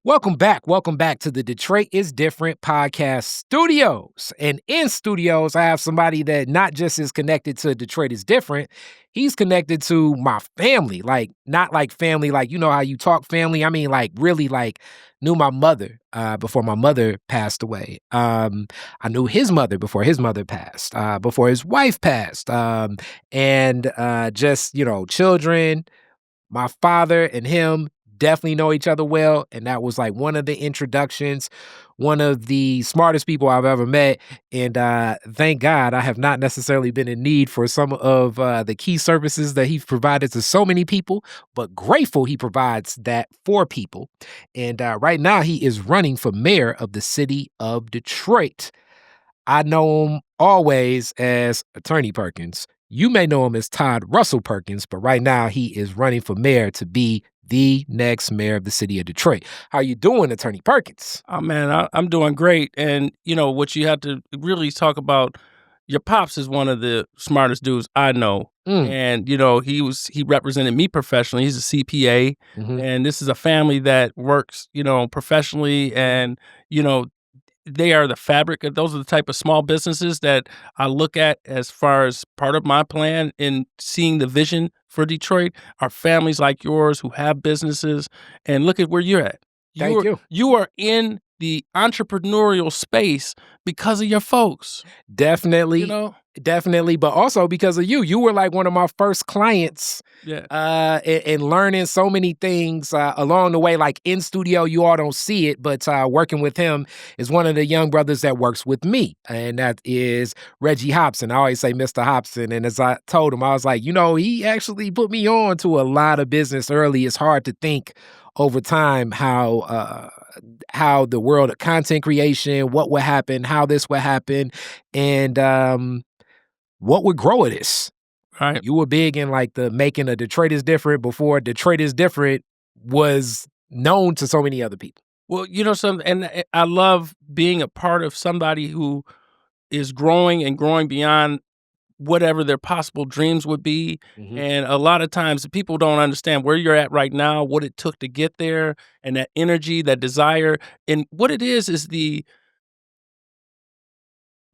Welcome back. Welcome back to the Detroit is Different podcast studios. And in studios, I have somebody that not just is connected to Detroit is Different, he's connected to my family. Like, not like family, like, you know how you talk family. I mean, like, really, like, knew my mother before my mother passed away. I knew his mother before his mother passed, before his wife passed. Just, children, my father and him definitely know each other well. And that was like one of the introductions, one of the smartest people I've ever met. And thank God I have not necessarily been in need for some of the key services that he's provided to so many people, but grateful he provides that for people. And right now he is running for mayor of the city of Detroit. I know him always as Attorney Perkins. You may know him as Todd Russell Perkins, but right now he is running for mayor to be the next mayor of the city of Detroit. How you doing, Attorney Perkins? Oh man, I'm doing great. And what you have to really talk about, your pops is one of the smartest dudes I know. Mm. And he represented me professionally. He's a CPA, Mhm. and this is a family that works, professionally, and they are the fabric. Those are the type of small businesses that I look at as far as part of my plan in seeing the vision for Detroit, are families like yours who have businesses. And look at where you're at. Thank you. You are in the entrepreneurial space because of your folks. Definitely. You know? Definitely, but also because of you. You were like one of my first clients. Yeah. And learning so many things along the way, like in studio, you all don't see it, but working with him is one of the young brothers that works with me, and that is Reggie Hobson. I always say Mr. Hobson, and as I told him, I was like, he actually put me on to a lot of business early. It's hard to think over time how the world of content creation, what would happen, how this would happen, and what would grow of this. Right. You were big in like the making of Detroit is Different before Detroit is Different was known to so many other people. Well, and I love being a part of somebody who is growing and growing beyond whatever their possible dreams would be. Mhm. And a lot of times people don't understand where you're at right now, what it took to get there, and that energy, that desire. And what it is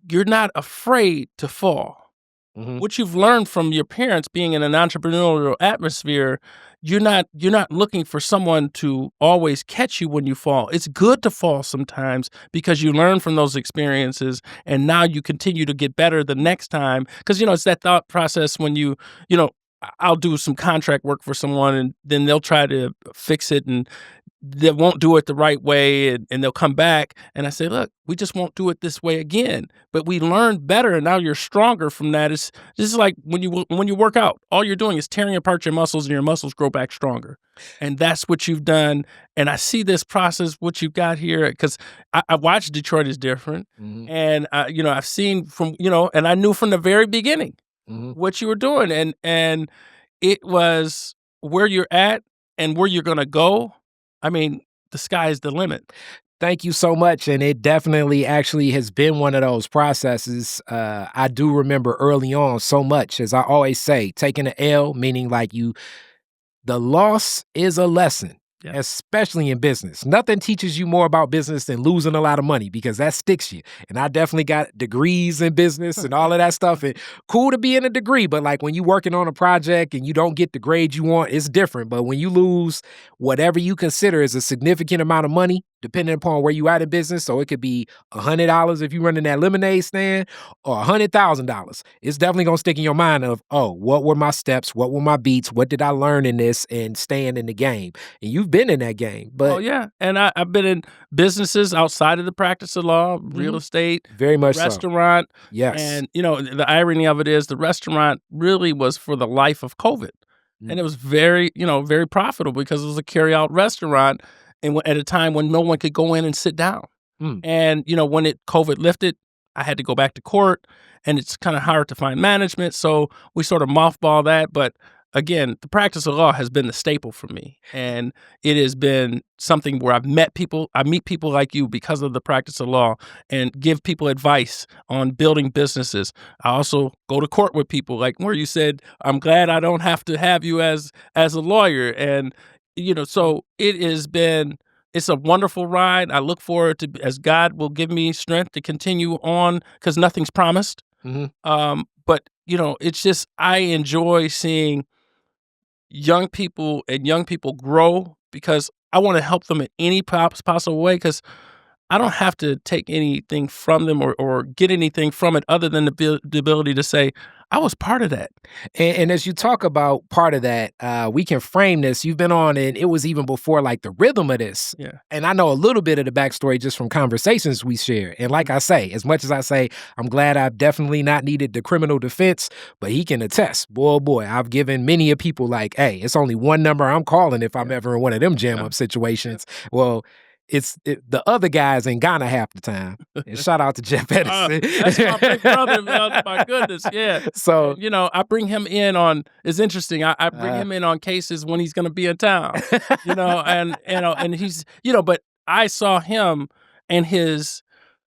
you're not afraid to fall. Mhm. What you've learned from your parents being in an entrepreneurial atmosphere, you're not looking for someone to always catch you when you fall. It's good to fall sometimes because you learn from those experiences, and now you continue to get better the next time. Because it's that thought process when I'll do some contract work for someone, and then they'll try to fix it, and they won't do it the right way, and they'll come back, and I say, look, we just won't do it this way again. But we learned better, and now you're stronger from that. This is like when you work out, all you're doing is tearing apart your muscles, and your muscles grow back stronger. And that's what you've done. And I see this process, what you've got here, because I watched Detroit is Different. Mhm. And I've seen from, and I knew from the very beginning Mhm. what you were doing, and it was where you're at and where you're going to go. I mean, the sky is the limit. Thank you so much. And it definitely actually has been one of those processes. I do remember early on so much, as I always say, taking an L, meaning like the loss is a lesson. Yeah. Especially in business. Nothing teaches you more about business than losing a lot of money, because that sticks you. And I definitely got degrees in business and all of that stuff. And cool to be in a degree, but like when you're working on a project and you don't get the grade you want, it's different. But when you lose whatever you consider is a significant amount of money, depending upon where you at in business, so it could be $100 if you're running that lemonade stand, or $100,000. It's definitely gonna stick in your mind of, oh, what were my steps? What were my beats? What did I learn in this, and staying in the game? And you've been in that game, but Oh, yeah. And I've been in businesses outside of the practice of law, real Mhm. estate, Very much so. restaurant. Yes. And, the irony of it is the restaurant really was for the life of COVID. And it was very, very profitable because it was a carry-out restaurant, and at a time when no one could go in and sit down. Mm. And, when COVID lifted, I had to go back to court, and it's kind of hard to find management. So we sort of mothball that. But again, the practice of law has been the staple for me. And it has been something where I've met people. I meet people like you because of the practice of law, and give people advice on building businesses. I also go to court with people, like where you said, I'm glad I don't have to have you as a lawyer. And, so it has been it's a wonderful ride. I look forward to as God will give me strength to continue on because nothing's promised. Mhm. But it's just I enjoy seeing young people grow because I want to help them in any possible way because I don't have to take anything from them or get anything from it other than the ability to say, I was part of that. And as you talk about part of that, we can frame this. You've been on, and it was even before like the rhythm of this. Yeah. And I know a little bit of the backstory just from conversations we share. And like I say, as much as I say, I'm glad I've definitely not needed the criminal defense, but he can attest. Boy, oh boy, I've given many of people like, hey, it's only one number I'm calling if I'm Yeah. ever in one of them jam Yeah. up situations. Well, the other guys in Ghana half the time. And shout out to Jeff Edison. That's my big brother, man. My goodness, yeah. So, I bring him in on. It's interesting. I bring uh, him in on cases when he's going to be in town. And he's but I saw him and his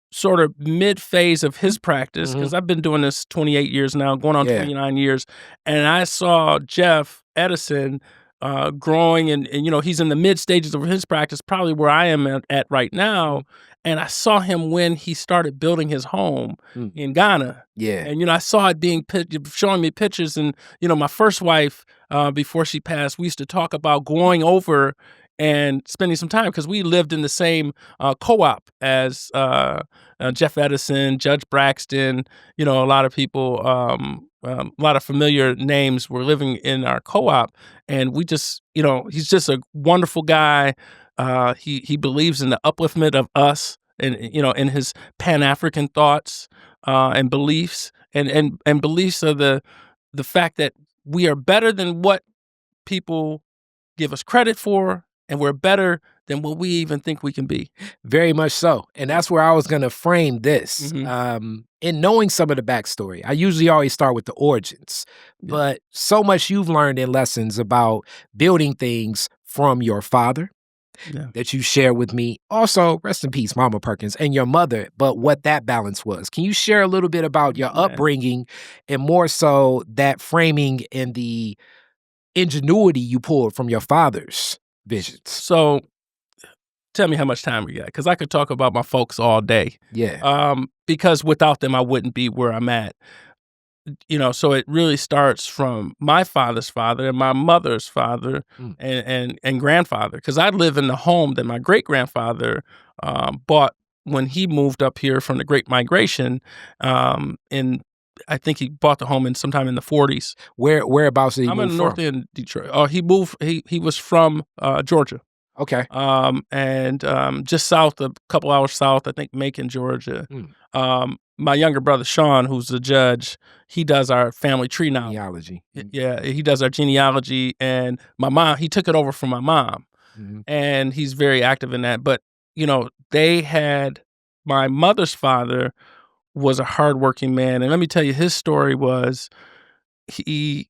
sort of mid phase of his practice mhm, because I've been doing this 28 years now, going on yeah. 29 years, and I saw Jeff Edison growing, and he's in the mid stages of his practice, probably where I am at right now. And I saw him when he started building his home Mm, in Ghana. yeah. And I saw it being showing me pictures. And my first wife, before she passed, we used to talk about going over and spending some time because we lived in the same co-op as Jeff Edison, Judge Braxton. A lot of people, a lot of familiar names were living in our co-op, and we just, he's just a wonderful guy. He believes in the upliftment of us, and in his Pan African thoughts and beliefs, and beliefs of the fact that we are better than what people give us credit for, and we're better than what we even think we can be. Very much so. And that's where I was going to frame this. Mhm. In knowing some of the backstory, I usually always start with the origins, Yeah. but so much you've learned in lessons about building things from your father Yeah. that you share with me. Also, rest in peace, Mama Perkins, and your mother, but what that balance was. Can you share a little bit about your Man. upbringing and more so that framing and the ingenuity you pulled from your father's visions? So tell me how much time we got, because I could talk about my folks all day. Yeah. Because without them, I wouldn't be where I'm at. So it really starts from my father's father and my mother's father Mm. and grandfather, because I live in the home that my great grandfather bought when he moved up here from the Great Migration. In I think he bought the home in sometime in the 40s. Whereabouts did he I'm in move the north from? end Detroit. Oh, he moved. He was from Georgia. Okay. And just south, a couple hours south, I think Macon, Georgia. Mm. My younger brother Sean, who's the judge, he does our family tree now. Genealogy. Yeah, he does our genealogy, and my mom, he took it over from my mom, Mhm. and he's very active in that. But they had my mother's father was a hardworking man, and let me tell you, his story was he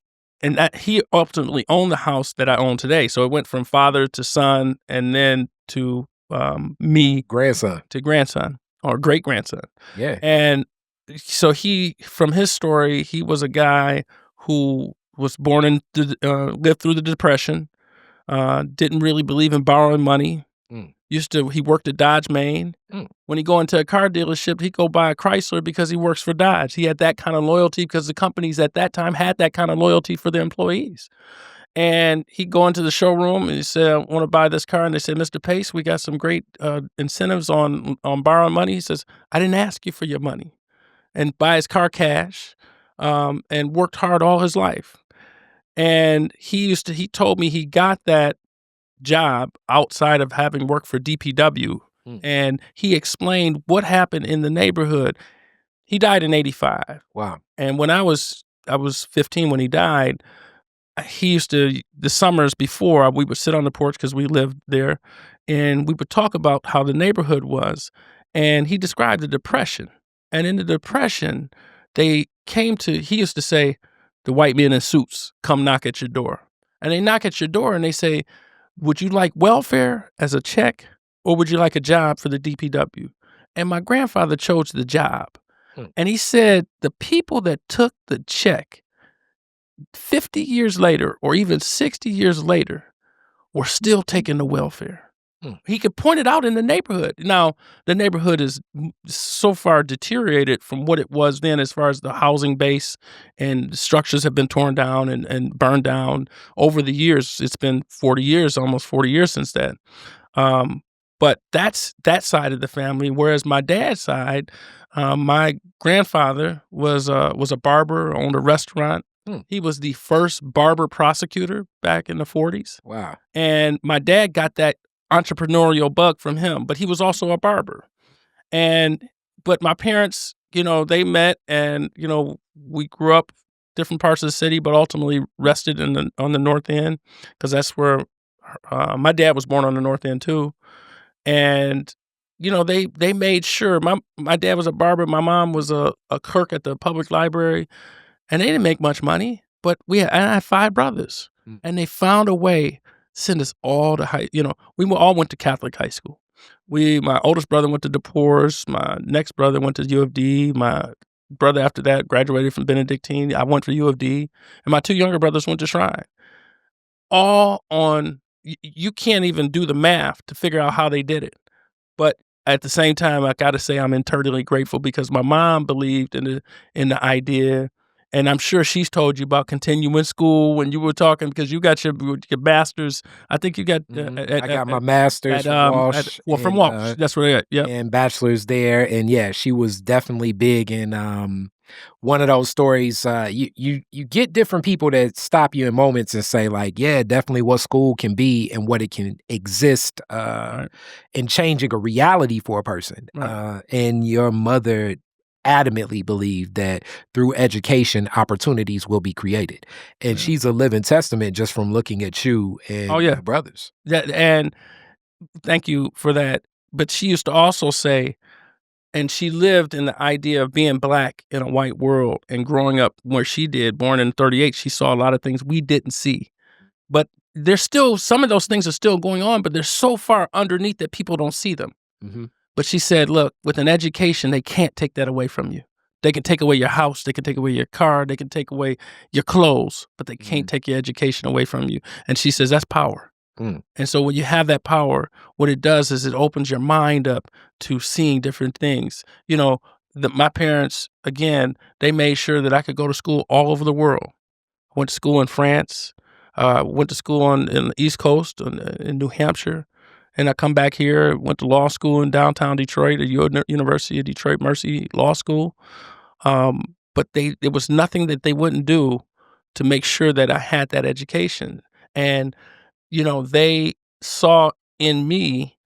ultimately owned the house that I own today. So it went from father to son, and then to me Grandson. to grandson or great grandson. Yeah. And so from his story, he was a guy who was born lived through the Depression, didn't really believe in borrowing money. Mm. He worked at Dodge, Maine. Mm. When he go into a car dealership, he'd go buy a Chrysler because he works for Dodge. He had that kind of loyalty because the companies at that time had that kind of loyalty for their employees. And he'd go into the showroom and he said, I want to buy this car. And they said, Mr. Pace, we got some great incentives on borrowing money. He says, I didn't ask you for your money. And buy his car cash, and worked hard all his life. And he told me he got that job outside of having worked for DPW. Mm. And he explained what happened in the neighborhood. He died in 85. Wow. And when I was 15 when he died, he used to, the summers before, we would sit on the porch because we lived there, and we would talk about how the neighborhood was. And he described the Depression. And in the Depression, he used to say, the white men in suits come knock at your door. And they knock at your door and they say, would you like welfare as a check, or would you like a job for the DPW? And my grandfather chose the job. Hmm. And he said the people that took the check 50 years later or even 60 years later were still taking the welfare. Mm. He could point it out in the neighborhood. Now, the neighborhood is so far deteriorated from what it was then as far as the housing base, and structures have been torn down and burned down over the years. It's been 40 years, almost 40 years since that. Um, but that's that side of the family. Whereas my dad's side, my grandfather was a barber, owned a restaurant. Hmm. He was the first barber prosecutor back in the 40s. Wow. And my dad got that entrepreneurial bug from him, but he was also a barber. And but my parents, they met, and we grew up different parts of the city, but ultimately rested on the north end, because that's where my dad was born on the north end too. And they made sure my dad was a barber, my mom was a clerk at the public library, and they didn't make much money, but I had 5 brothers, Mm. and they found a way to send us all to we all went to Catholic high school. My oldest brother went to DePores, my next brother went to U of D, my brother after that graduated from Benedictine, I went for U of D, and my 2 younger brothers went to Shrine. All on you can't even do the math to figure out how they did it. But at the same time, I gotta say I'm eternally grateful because my mom believed in the idea, and I'm sure she's told you about continuing school when you were talking, because you got your master's. I think you got I got my master's from Walsh from and Walsh. That's right. Yep. and bachelor's there, and yeah, she was definitely big in one of those stories. You get different people that stop you in moments and say like, yeah, definitely what school can be and what it can exist Right. in changing a reality for a person. Right. And your mother adamantly believed that through education opportunities will be created, and Yeah. she's a living testament just from looking at you Oh and yeah. your brothers. And thank you for that. But she used to also say, and she lived in the idea of being black in a white world and growing up where she did, born in 38, she saw a lot of things we didn't see. But there's still some of those things are still going on, but they're so far underneath that people don't see them. Hmm. But she said, look, with an education, they can't take that away from you. They can take away your house, they can take away your car, they can take away your clothes, but they can't take your education away from you. And she says that's power. Mm. And so when you have that power, what it does is it opens your mind up to seeing different things. My parents, again, they made sure that I could go to school all over the world. Went to school in France, went to school in the East Coast in New Hampshire, and I come back here, went to law school in downtown Detroit at University of Detroit Mercy Law School. But there was nothing that they wouldn't do to make sure that I had that education. And they saw in me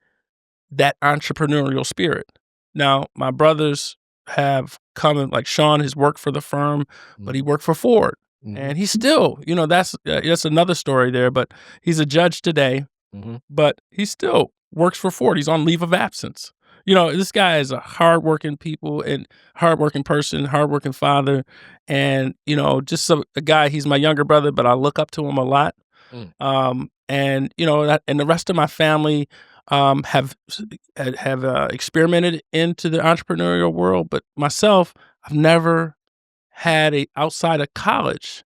that entrepreneurial spirit. Now, my brothers have come and like Sean has worked for the firm, but he worked for Ford. Mhm. And he's still, that's another story there, but he's a judge today, Mhm. but he still works for Ford. He's on leave of absence. This guy is a hardworking hardworking person, hardworking father, and just a guy. He's my younger brother, but I look up to him a lot. Mm. And the rest of my family have experimented into the entrepreneurial world, but myself, I've never outside of college,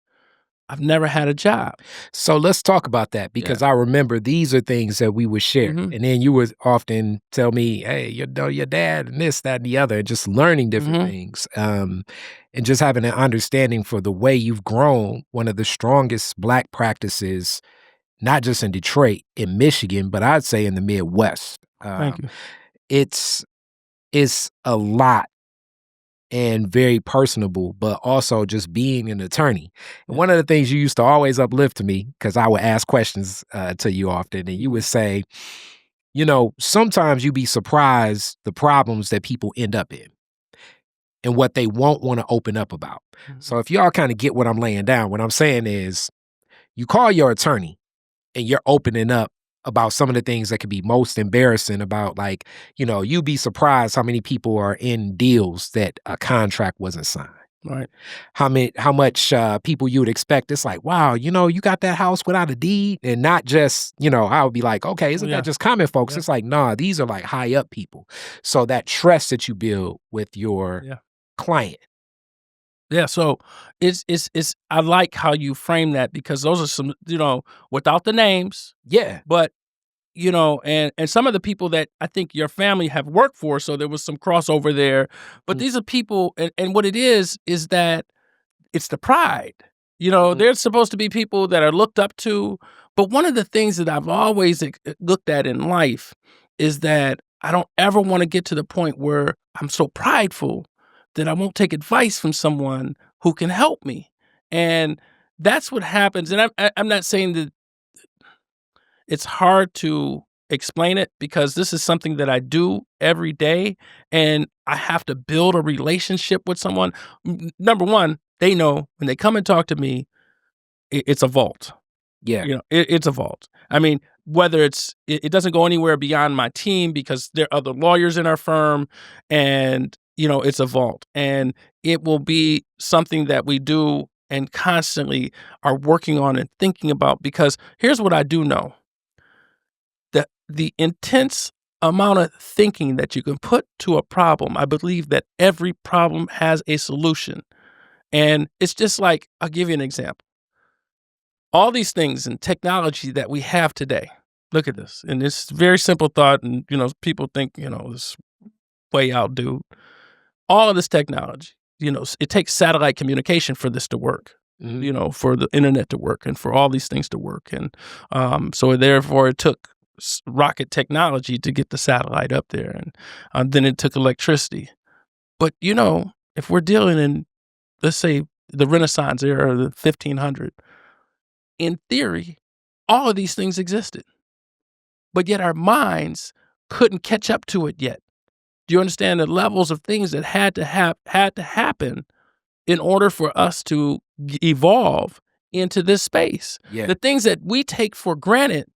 I've never had a job. So let's talk about that Yeah. because I remember these are things that we would share. Mhm. And then you would often tell me, hey, your dad and this, that, and the other, and just learning different Mhm. things. And just having an understanding for the way you've grown, one of the strongest Black practices, not just in Detroit, in Michigan, but I'd say in the Midwest. Thank you. It's it's a lot and very personable, but also just being an attorney. And Yeah. one of the things you used to always uplift to me, because I would ask questions to you often, and you would say, sometimes you be surprised the problems that people end up in and what they won't want to open up about. Mhm. So if y'all kind of get what I'm laying down, what I'm saying is you call your attorney and you're opening up about some of the things that could be most embarrassing about like, you'd be surprised how many people are in deals that a contract wasn't signed. Right. How much people you would expect. It's like, wow, you got that house without a deed, and not just, I would be like, okay, isn't Yeah. that just common folks? Yeah. It's like, nah, these are like high up people. So that trust that you build with your Yeah. client. Yeah, so it's I like how you frame that, because those are some, without the names, Yeah. but and some of the people that I think your family have worked for, so there was some crossover there. But Mm, these are people, and what it is that it's the pride. mhm. They're supposed to be people that are looked up to. But one of the things that I've always looked at in life is that I don't ever want to get to the point where I'm so prideful that I won't take advice from someone who can help me. And that's what happens. And I'm not saying that it's hard to explain it because this is something that I do every day, and I have to build a relationship with someone. Number one, they know when they come and talk to me, it's a vault. Yeah. It's a vault. I mean, whether it doesn't go anywhere beyond my team because there are other lawyers in our firm, and it's a vault, and it will be something that we do and constantly are working on and thinking about. Because here's what I do know: the intense amount of thinking that you can put to a problem, I believe that every problem has a solution. And it's just like, I'll give you an example. All these things and technology that we have today. Look at this. And it's very simple thought. And, people think, this way out, dude. All of this technology, it takes satellite communication for this to work, Mhm. for the internet to work and for all these things to work. And so therefore it took rocket technology to get the satellite up there. And then it took electricity. But, if we're dealing in, let's say, the Renaissance era, the 1500, in theory, all of these things existed. But yet our minds couldn't catch up to it yet. Do you understand the levels of things that had to happen in order for us to evolve into this space? Yeah. The things that we take for granted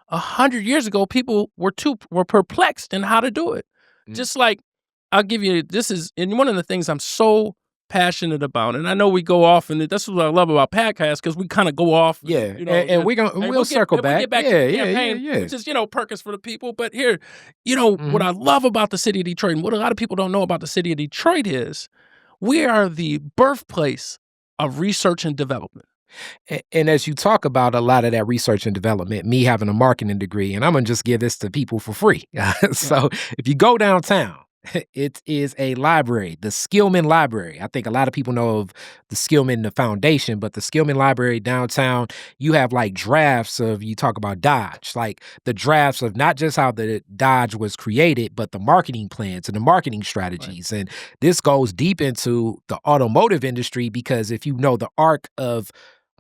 100 years ago, people were perplexed in how to do it. Mhm. Just like, I'll give you this is and one of the things I'm so passionate about, and I know we go off, and that's what I love about podcasts because we kind of go off, and Yeah. And we'll circle we'll back. get back to Yeah, the yeah, yeah, campaign, yeah. which is Perkins for the people. But here, what Mhm. I love about the city of Detroit, and what a lot of people don't know about the city of Detroit is we are the birthplace of research and development. And as you talk about a lot of that research and development, me having a marketing degree, and I'm gonna just give this to people for free. Yeah, So if you go downtown, it is a library, the Skillman Library. I think a lot of people know of the Skillman, the foundation, but the Skillman Library downtown, you have like drafts of, you talk about Dodge, like the drafts of not just how the Dodge was created, but the marketing plans and the marketing right, strategies. And this goes deep into the automotive industry because if you know the arc of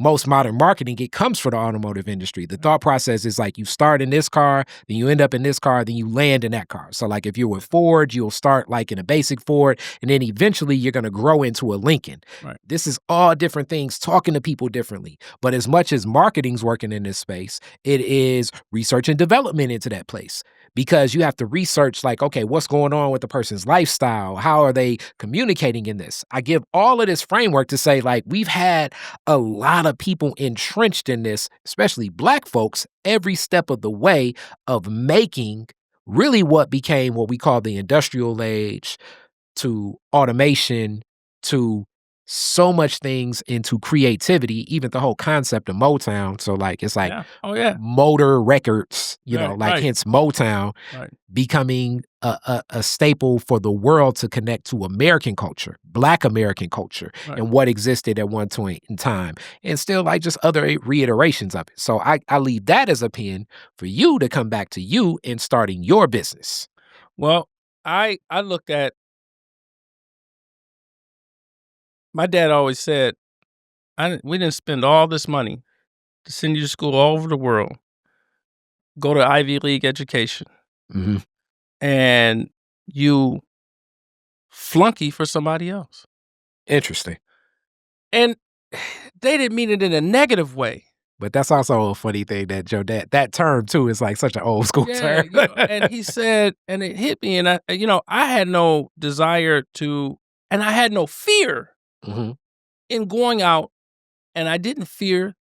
most modern marketing, it comes from the automotive industry. The right, thought process is like you start in this car, then you end up in this car, then you land in that car. So like if you're with Ford, you'll start like in a basic Ford, and then eventually you're going to grow into a Lincoln. right. This is all different things, talking to people differently. But as much as marketing's working in this space, it is research and development into that place because you have to research like, okay, what's going on with the person's lifestyle? How are they communicating in this? I give all of this framework to say like we've had a lot of people entrenched in this, especially Black folks, every step of the way of making really what became what we call the industrial age to automation to so much things into creativity, even the whole concept of Motown. So like it's like Yeah. Oh, yeah. motor records, Right, like right, hence Motown right. becoming a staple for the world to connect to American culture, Black American culture, Right. and what existed at one point in time, and still like just other reiterations of it. So I leave that as a pin for you to come back to you in starting your business. Well, I looked at my dad always said, we didn't spend all this money to send you to school all over the world, go to Ivy League education, Hmm. and you flunky for somebody else. Interesting. And they didn't mean it in a negative way. But that's also a funny thing that Joe that term too is like such an old school Yeah, term. and he said, and it hit me, and I had no desire to, and I had no fear Hmm. in going out, and I didn't fear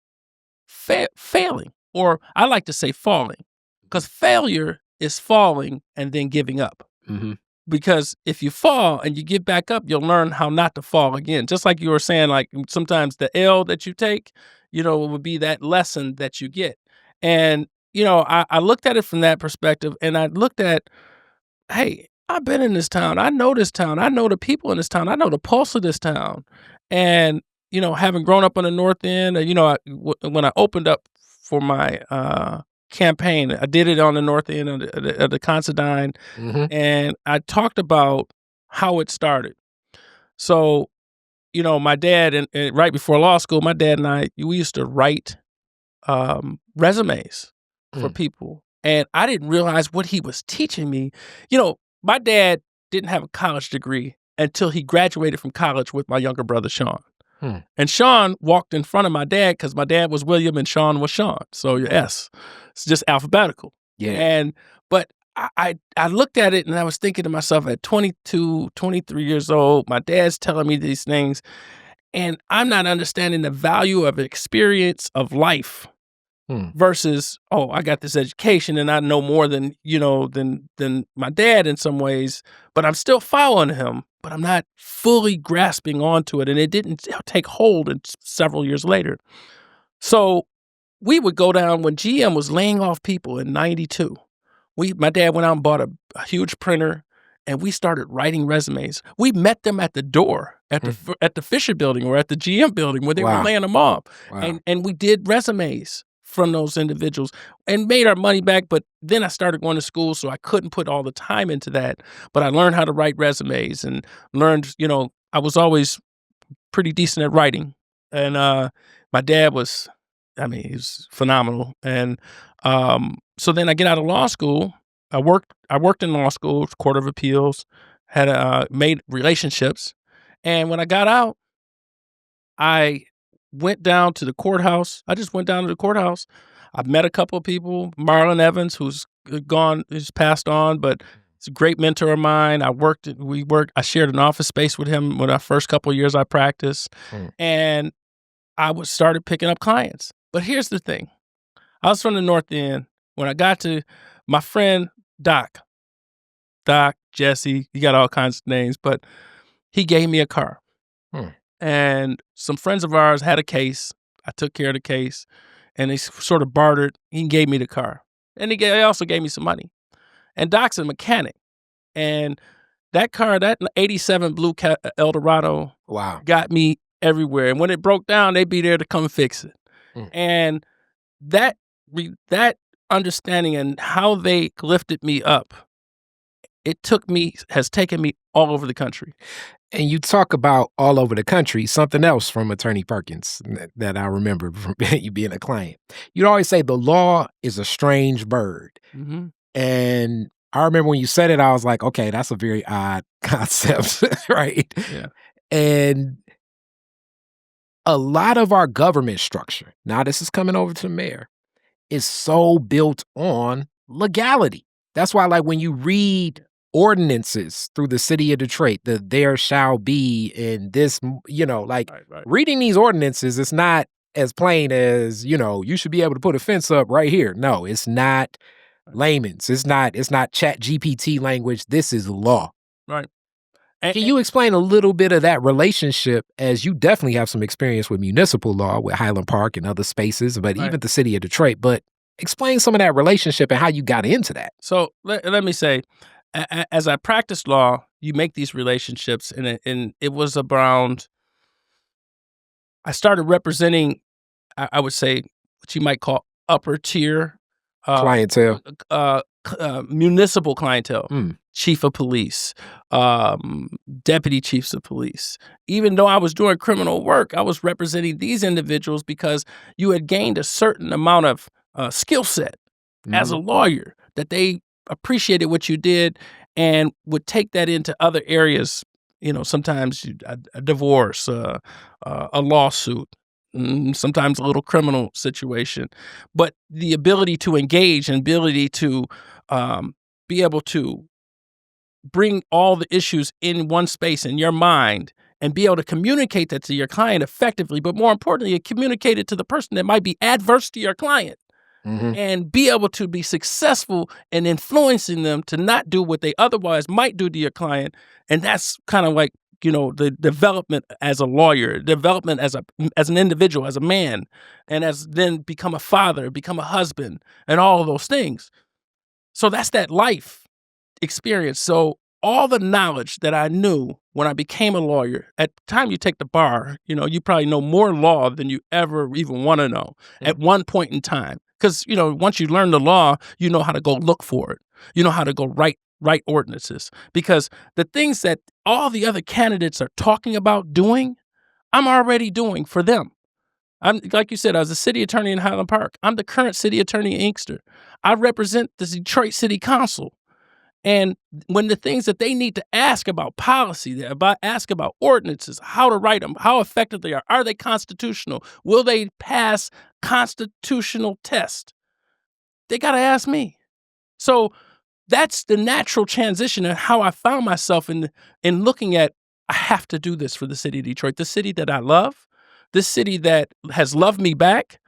failing, or I like to say falling, because failure is falling and then giving up. Hmm. Because if you fall and you get back up, you'll learn how not to fall again. Just like you were saying, like sometimes the L that you take, would be that lesson that you get. And I looked at it from that perspective, and I looked at, hey, I've been in this town. I know this town. I know the people in this town. I know the pulse of this town. And, having grown up on the North End, when I opened up for my campaign, I did it on the North End of the Considine, Mhm. and I talked about how it started. So, my dad, and right before law school, my dad and I, we used to write resumes for Mm. people. And I didn't realize what he was teaching me. My dad didn't have a college degree until he graduated from college with my younger brother, Sean. Hmm. And Sean walked in front of my dad because my dad was William and Sean was Sean. So yes, it's just alphabetical. Yeah. But I looked at it and I was thinking to myself at 22, 23 years old, my dad's telling me these things and I'm not understanding the value of experience of life Hmm. versus, oh, I got this education and I know more than my dad in some ways, but I'm still following him, but I'm not fully grasping onto it. And it didn't take hold several years later. So we would go down when GM was laying off people in 92. My dad went out and bought a huge printer and we started writing resumes. We met them at the door at the Fisher building or at the GM building where they were Wow. laying them off. Wow. And we did resumes from those individuals and made our money back. But then I started going to school, so I couldn't put all the time into that. But I learned how to write resumes and learned, I was always pretty decent at writing. And my dad was, he was phenomenal. And so then I get out of law school. I worked in law school, Court of Appeals, had made relationships. And when I got out, I went down to the courthouse. I just went down to the courthouse. I've met a couple of people. Marlon Evans, who's passed on, but he's a great mentor of mine. I shared an office space with him when our first couple of years I practiced. And I started picking up clients. But here's the thing. I was from the North End. When I got to my friend Doc, Jesse, he got all kinds of names, but he gave me a car. And some friends of ours had a case. I took care of the case, and they sort of bartered. He gave me the car, and he also gave me some money. And Doc's a mechanic, and that car, that '87 blue Eldorado, Wow. got me everywhere. And when it broke down, they'd be there to come fix it. And that understanding and how they lifted me up, has taken me all over the country. And you talk about all over the country, something else from Attorney Perkins that I remember from you being a client. You'd always say the law is a strange bird. Mm-hmm. And I remember when you said it, I was like, okay, that's a very odd concept, right? Yeah. And a lot of our government structure, now this is coming over to the mayor, is so built on legality. That's why, like, when you read ordinances through the city of Detroit, the there shall be in this, Right. reading these ordinances, it's not as plain as, you should be able to put a fence up right here. No, it's not layman's. It's not chat GPT language. This is law. Right. Can you explain a little bit of that relationship, as you definitely have some experience with municipal law with Highland Park and other spaces, but even the city of Detroit, but explain some of that relationship and how you got into that. So let me say, as I practiced law, you make these relationships, and it was around, I started representing, I would say, what you might call upper tier Clientele. Municipal clientele. Chief of police, deputy chiefs of police. Even though I was doing criminal work, I was representing these individuals because you had gained a certain amount of skill set as a lawyer, that they appreciated what you did and would take that into other areas. Sometimes a divorce, a lawsuit, sometimes a little criminal situation. But the ability to engage and ability to be able to bring all the issues in one space in your mind and be able to communicate that to your client effectively, but more importantly, communicate it to the person that might be adverse to your client. And be able to be successful in influencing them to not do what they otherwise might do to your client. And that's kind of like the development as a lawyer, development as an individual, as a man, and as then become a father, become a husband, and all of those things. So that's that life experience. So all the knowledge that I knew when I became a lawyer, at the time you take the bar, you probably know more law than you ever even want to know at one point in time. Because, once you learn the law, you know how to go look for it. You know how to go write ordinances. Because the things that all the other candidates are talking about doing, I'm already doing for them. I'm, like you said, I was a city attorney in Highland Park. I'm the current city attorney in Inkster. I represent the Detroit City Council. And when the things that they need to ask about policy, ask about ordinances, how to write them, how effective they are they constitutional? Will they pass constitutional test? They got to ask me. So that's the natural transition and how I found myself in looking at, I have to do this for the city of Detroit, the city that I love, this city that has loved me back,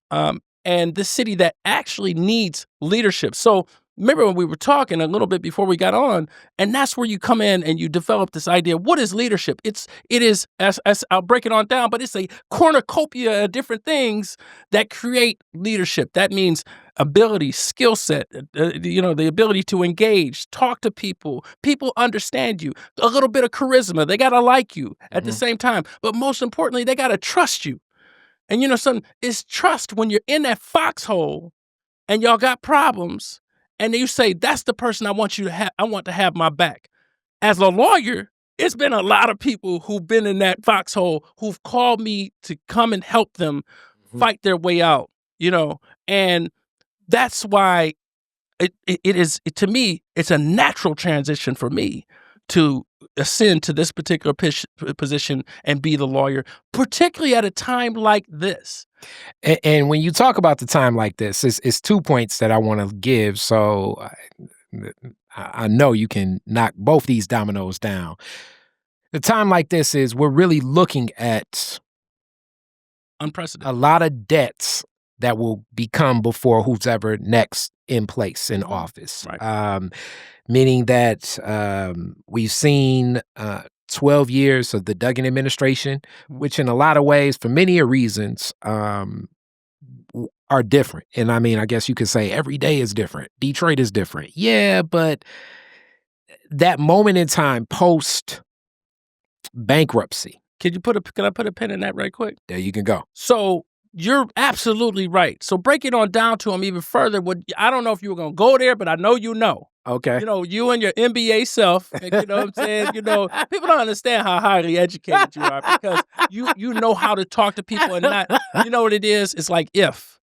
and this city that actually needs leadership. So remember when we were talking a little bit before we got on, and that's where you come in and you develop this idea. What is leadership? It is, as I'll break it on down, but it's a cornucopia of different things that create leadership. That means ability, skill set, the ability to engage, talk to people understand you, a little bit of charisma. They got to like you at the same time. But most importantly, they got to trust you. And something is trust when you're in that foxhole and y'all got problems. And you say, that's the person I want you to have. I want to have my back. As a lawyer, it's been a lot of people who've been in that foxhole who've called me to come and help them fight their way out, and that's why it is, to me, it's a natural transition for me to ascend to this particular position and be the lawyer, particularly at a time like this. And when you talk about the time like this, it's 2 points that I want to give. So I know you can knock both these dominoes down. The time like this is we're really looking at unprecedented, a lot of debts that will become before who's ever next in place in office. Right. Meaning that we've seen 12 years of the Duggan administration, which in a lot of ways, for many reasons, are different. And I mean, I guess you could say every day is different. Detroit is different. Yeah, but that moment in time post bankruptcy. Can I put a pin in that right quick? There you can go. So you're absolutely right. So break it on down to them even further. I don't know if you were going to go there, but I know you know. Okay. You and your MBA self, you know what I'm saying? People don't understand how highly educated you are because you know how to talk to people and not, you know what it is? It's like if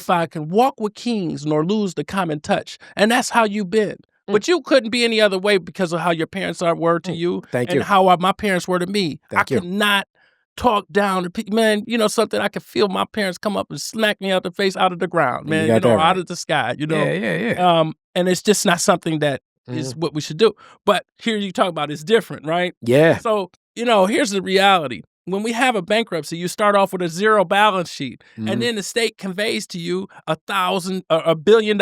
I can walk with kings nor lose the common touch. And that's how you've been. But you couldn't be any other way because of how your parents were to you. Thank and you. How my parents were to me. Thank you. Could not talk down to people. Man, something, I could feel my parents come up and smack me out the face out of the ground, man, out of the sky, Yeah. And it's just not something that is what we should do. But here you talk about it's different, right? Yeah. So, here's the reality. When we have a bankruptcy, you start off with a zero balance sheet, and then the state conveys to you $1 billion.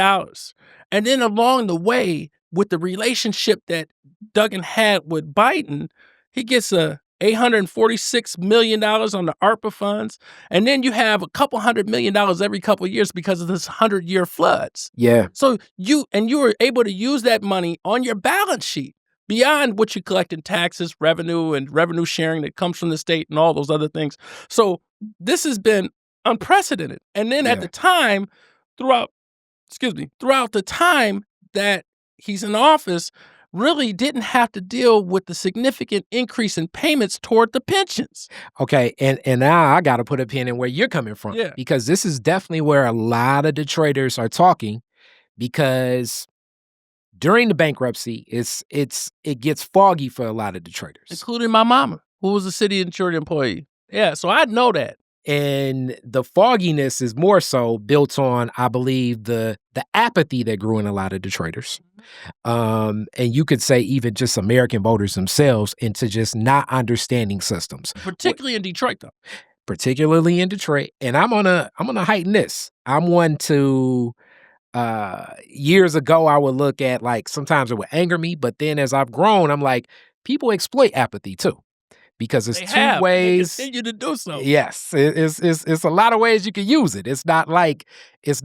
And then along the way, with the relationship that Duggan had with Biden, he gets $846 million on the ARPA funds. And then you have a couple $100 million every couple of years because of this 100-year floods. Yeah. So you were able to use that money on your balance sheet beyond what you collect in taxes, revenue, and revenue sharing that comes from the state and all those other things. So this has been unprecedented. And then at the time, throughout the time that he's in office, really didn't have to deal with the significant increase in payments toward the pensions. Okay, and now I got to put a pin in where you're coming from. Yeah. Because this is definitely where a lot of Detroiters are talking, because during the bankruptcy, it gets foggy for a lot of Detroiters. Including my mama, who was a city insured employee. Yeah, so I know that. And the fogginess is more so built on, I believe, the apathy that grew in a lot of Detroiters. And you could say even just American voters themselves into just not understanding systems. Particularly in Detroit, though. Particularly in Detroit. And I'm gonna heighten this. I'm one to years ago, I would look at, like, sometimes it would anger me, but then as I've grown, I'm like, people exploit apathy too. because it's They two have, and they ways. continue to do so. Yes, it's a lot of ways you can use it. It's not like it's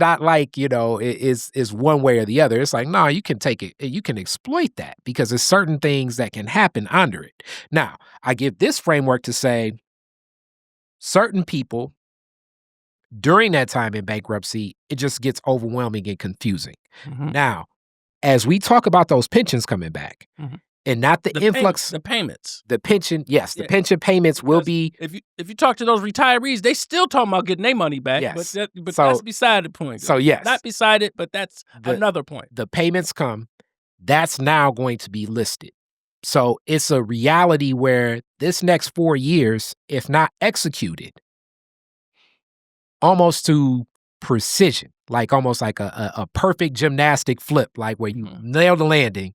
one way or the other. It's like no, you can take it, you can exploit that because there's certain things that can happen under it. Now, I give this framework to say certain people during that time in bankruptcy, it just gets overwhelming and confusing. Mhm, Now, as we talk about those pensions coming back, mhm. and not the influx, The payments. the pension, yes, the Yeah, pension payments will because be if you talk to those retirees, they still talking about getting their money back, but yes. that's So beside the point. so yes, Not beside it, but that's the another point. the payments come, that's now going to be listed. So it's a reality where this next 4 years, if not executed, almost to precision, like almost like a perfect gymnastic flip, like where you Mhm. nail the landing,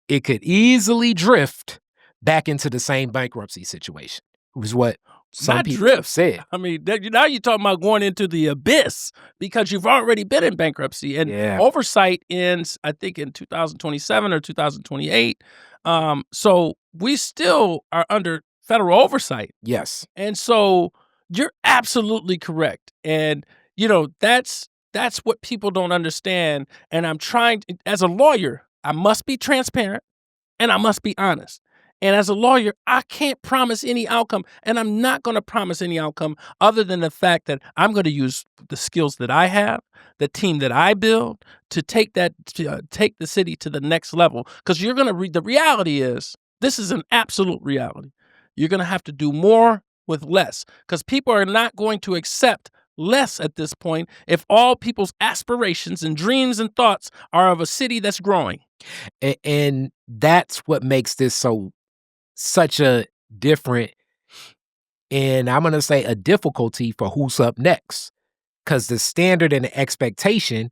it could easily drift back into the same bankruptcy situation, was what some Not people have drift. said. I mean, now you're talking about going into the abyss because you've already been in bankruptcy, and Yeah. oversight ends, I think, in 2027 or 2028. So we still are under federal oversight. Yes. And so you're absolutely correct. And that's what people don't understand. And I'm trying as a lawyer, I must be transparent and I must be honest. And as a lawyer, I can't promise any outcome, and I'm not going to promise any outcome other than the fact that I'm going to use the skills that I have, the team that I build, to take take the city to the next level. Because you're going to read the reality is this is an absolute reality. You're going to have to do more with less because people are not going to accept less at this point if all people's aspirations and dreams and thoughts are of a city that's growing. And that's what makes this such a different, and I'm gonna say a difficulty for who's up next. Because the standard and the expectation,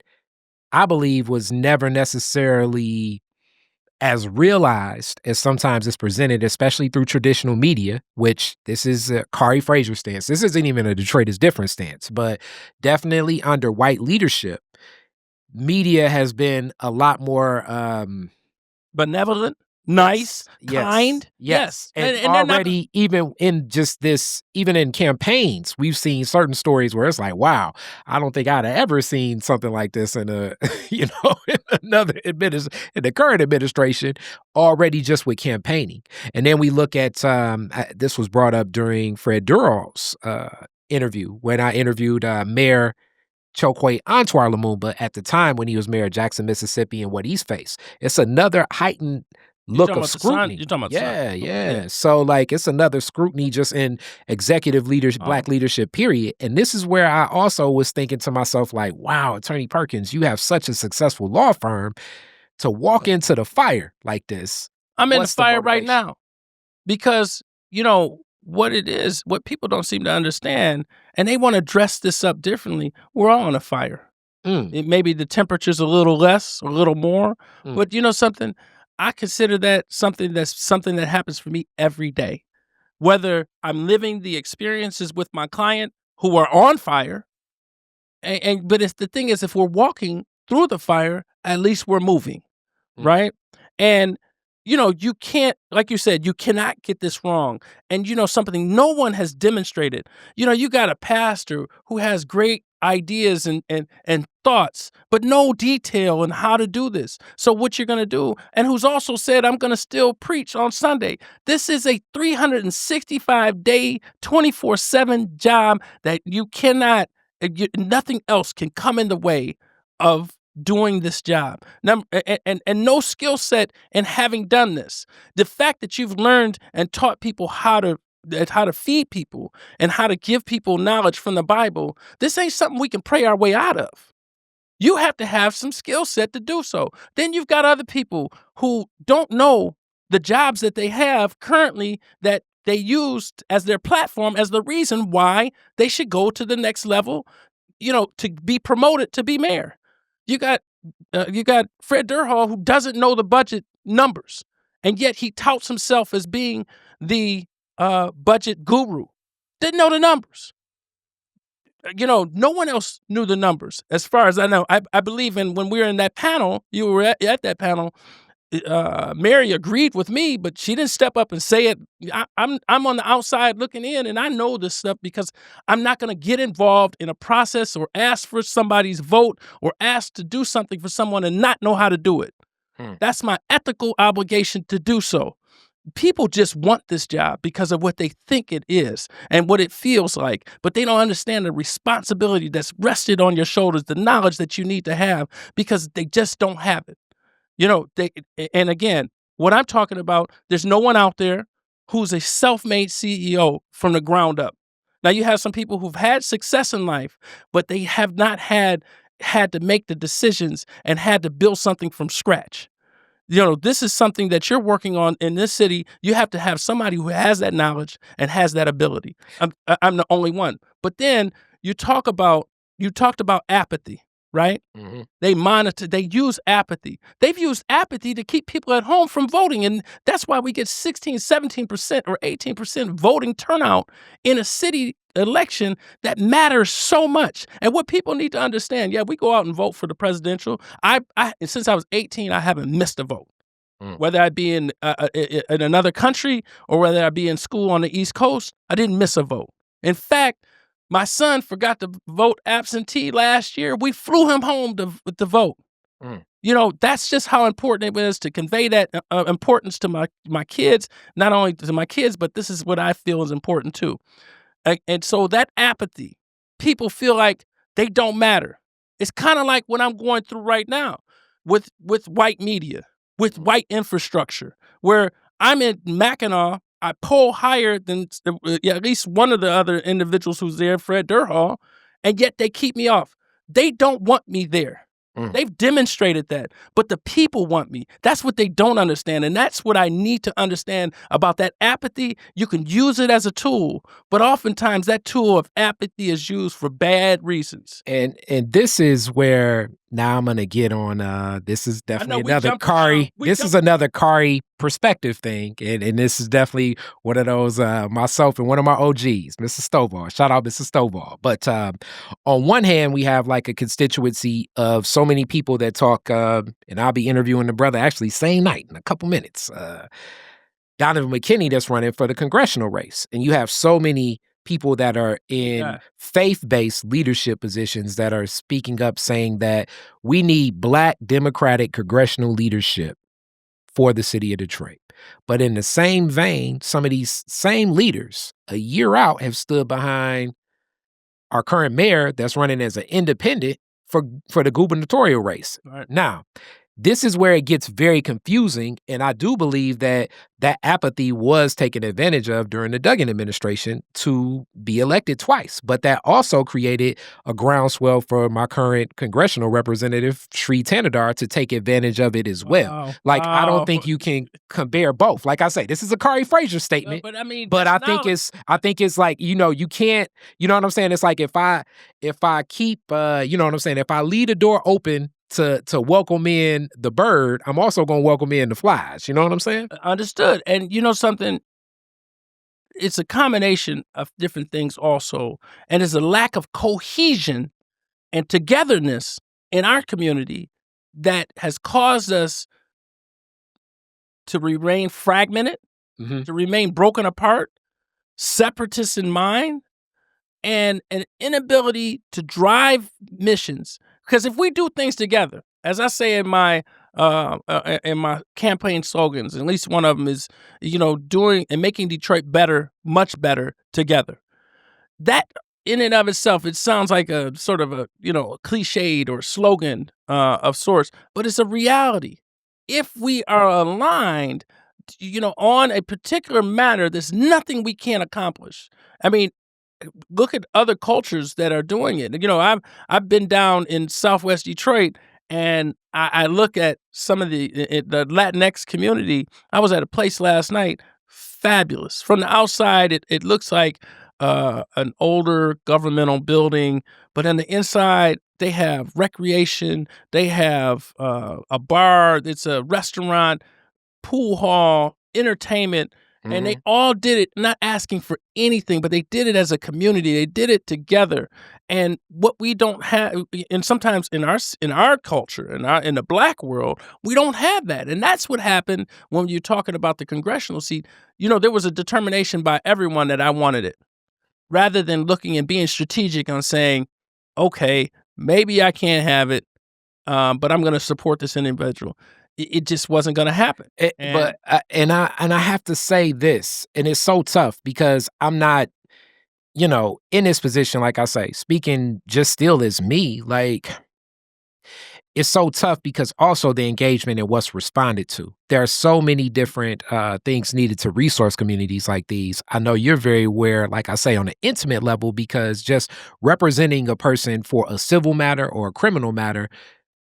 I believe, was never necessarily as realized as sometimes it's presented, especially through traditional media, which this is a Khary Frazier stance. This isn't even a Detroit is different stance, but definitely under white leadership, media has been a lot more Benevolent, yes, nice, yes, kind, yes. yes, And and they're not already, even in just this, even in campaigns, we've seen certain stories where it's like, wow, I don't think I'd have ever seen something like this in a, in another in the current administration, already just with campaigning. And then we look at, this was brought up during Fred Durrell's interview when I interviewed Mayor Chokwe Antoine Lumumba at the time when he was mayor of Jackson, Mississippi, and what he's faced. It's another heightened you're look talking of about the son? scrutiny. You're talking about the son. Yeah, Okay, yeah. yeah. So like it's another scrutiny just in executive leaders, Um, black leadership, period. And this is where I also was thinking to myself, like, wow, Attorney Perkins, you have such a successful law firm to walk into the fire like this. I'm in the What's the fire right motivation? now because, what it is, what people don't seem to understand, and they wanna dress this up differently, we're all on a fire. Mm, It maybe the temperature's a little less or a little more, mm, but you know something? I consider that something that happens for me every day. Whether I'm living the experiences with my client who are on fire, but it's the thing is if we're walking through the fire, at least we're moving, mm, right? And you can't, like you said, you cannot get this wrong. And something no one has demonstrated. You got a pastor who has great ideas and thoughts, but no detail on how to do this. So what you're gonna do, and who's also said, I'm gonna still preach on Sunday. This is a 365-day, 24/7 job that you cannot nothing else can come in the way of doing this job. And no skill set in having done this. The fact that you've learned and taught people how to feed people and how to give people knowledge from the Bible, this ain't something we can pray our way out of. You have to have some skill set to do so. Then you've got other people who don't know the jobs that they have currently that they used as their platform as the reason why they should go to the next level, to be promoted to be mayor. You got Fred Durhall who doesn't know the budget numbers, and yet he touts himself as being the budget guru. Didn't know the numbers. No one else knew the numbers as far as I know. I believe in when we were in that panel, you were at that panel. Mary agreed with me, but she didn't step up and say it. I'm on the outside looking in, and I know this stuff because I'm not going to get involved in a process or ask for somebody's vote or ask to do something for someone and not know how to do it. Hmm. That's my ethical obligation to do so. People just want this job because of what they think it is and what it feels like, but they don't understand the responsibility that's rested on your shoulders, the knowledge that you need to have because they just don't have it. And again, what I'm talking about, there's no one out there who's a self-made CEO from the ground up. Now you have some people who've had success in life, but they have not had to make the decisions and had to build something from scratch. This is something that you're working on in this city. You have to have somebody who has that knowledge and has that ability. I'm the only one. But then you talked about apathy, right? Mm-hmm. They use apathy. They've used apathy to keep people at home from voting. And that's why we get 16, 17% or 18% voting turnout in a city election that matters so much. And what people need to understand, yeah, we go out and vote for the presidential. Since I was 18, I haven't missed a vote. Whether I be in another country or whether I be in school on the East Coast, I didn't miss a vote. In fact, my son forgot to vote absentee last year. We flew him home to vote. That's just how important it is to convey that importance to my kids, not only to my kids, but this is what I feel is important too. And so that apathy, people feel like they don't matter. It's kind of like what I'm going through right now with white media, with white infrastructure, where I'm in Mackinac. I poll higher than at least one of the other individuals who's there, Fred Durhal, and yet they keep me off. They don't want me there. They've demonstrated that, but the people want me. That's what they don't understand, and that's what I need to understand about that apathy. You can use it as a tool, but oftentimes that tool of apathy is used for bad reasons. And this is where now I'm gonna get on. This is definitely another Khary. This is another Khary perspective thing, and this is definitely one of those myself and one of my OGs, Mr. Stovall. Shout out, Mr. Stovall. But on one hand, we have like a constituency of so many people that talk, and I'll be interviewing the brother actually same night in a couple minutes. Donovan McKinney that's running for the congressional race, and you have so many people that are in faith-based leadership positions that are speaking up saying that we need Black Democratic congressional leadership for the city of Detroit. But in the same vein, some of these same leaders a year out have stood behind our current mayor that's running as an independent for the gubernatorial race. Right. Now, this is where it gets very confusing, and I do believe that apathy was taken advantage of during the Duggan administration to be elected twice. But that also created a groundswell for my current congressional representative, Sri Tanadar, to take advantage of it as well. I don't think you can compare both. Like I say, this is a Khary Frazier statement. But I mean, I think it's like, you can't, you know what I'm saying? It's like if I keep, you know what I'm saying? If I leave the door open to welcome in the bird, I'm also going to welcome in the flies. You know what I'm saying? Understood. And you know something? It's a combination of different things also. And there's a lack of cohesion and togetherness in our community that has caused us to remain fragmented, to remain broken apart, separatists in mind, and an inability to drive missions. Because if we do things together, as I say in my campaign slogans, at least one of them is, doing and making Detroit better, much better together. That in and of itself, it sounds like a sort of a cliched or slogan of sorts, but it's a reality. If we are aligned, on a particular matter, there's nothing we can't accomplish. I mean, look at other cultures that are doing it. I've been down in Southwest Detroit, and I look at some of the Latinx community. I was at a place last night, fabulous. From the outside, it looks like an older governmental building, but on the inside, they have recreation. They have a bar. It's a restaurant, pool hall, entertainment. And they Mhm. all did it not asking for anything, but they did it as a community. They did it together. And what we don't have, and sometimes in our culture, in the Black world, we don't have that. And that's what happened when you're talking about the congressional seat. There was a determination by everyone that I wanted it, rather than looking and being strategic on saying, okay, maybe I can't have it, but I'm going to support this individual. It just wasn't going to happen. And But I have to say this, and it's so tough because I'm not, in this position, like I say, speaking just still as me, like it's so tough because also the engagement and what's responded to. There are so many different things needed to resource communities like these. I know you're very aware, like I say, on an intimate level, because just representing a person for a civil matter or a criminal matter,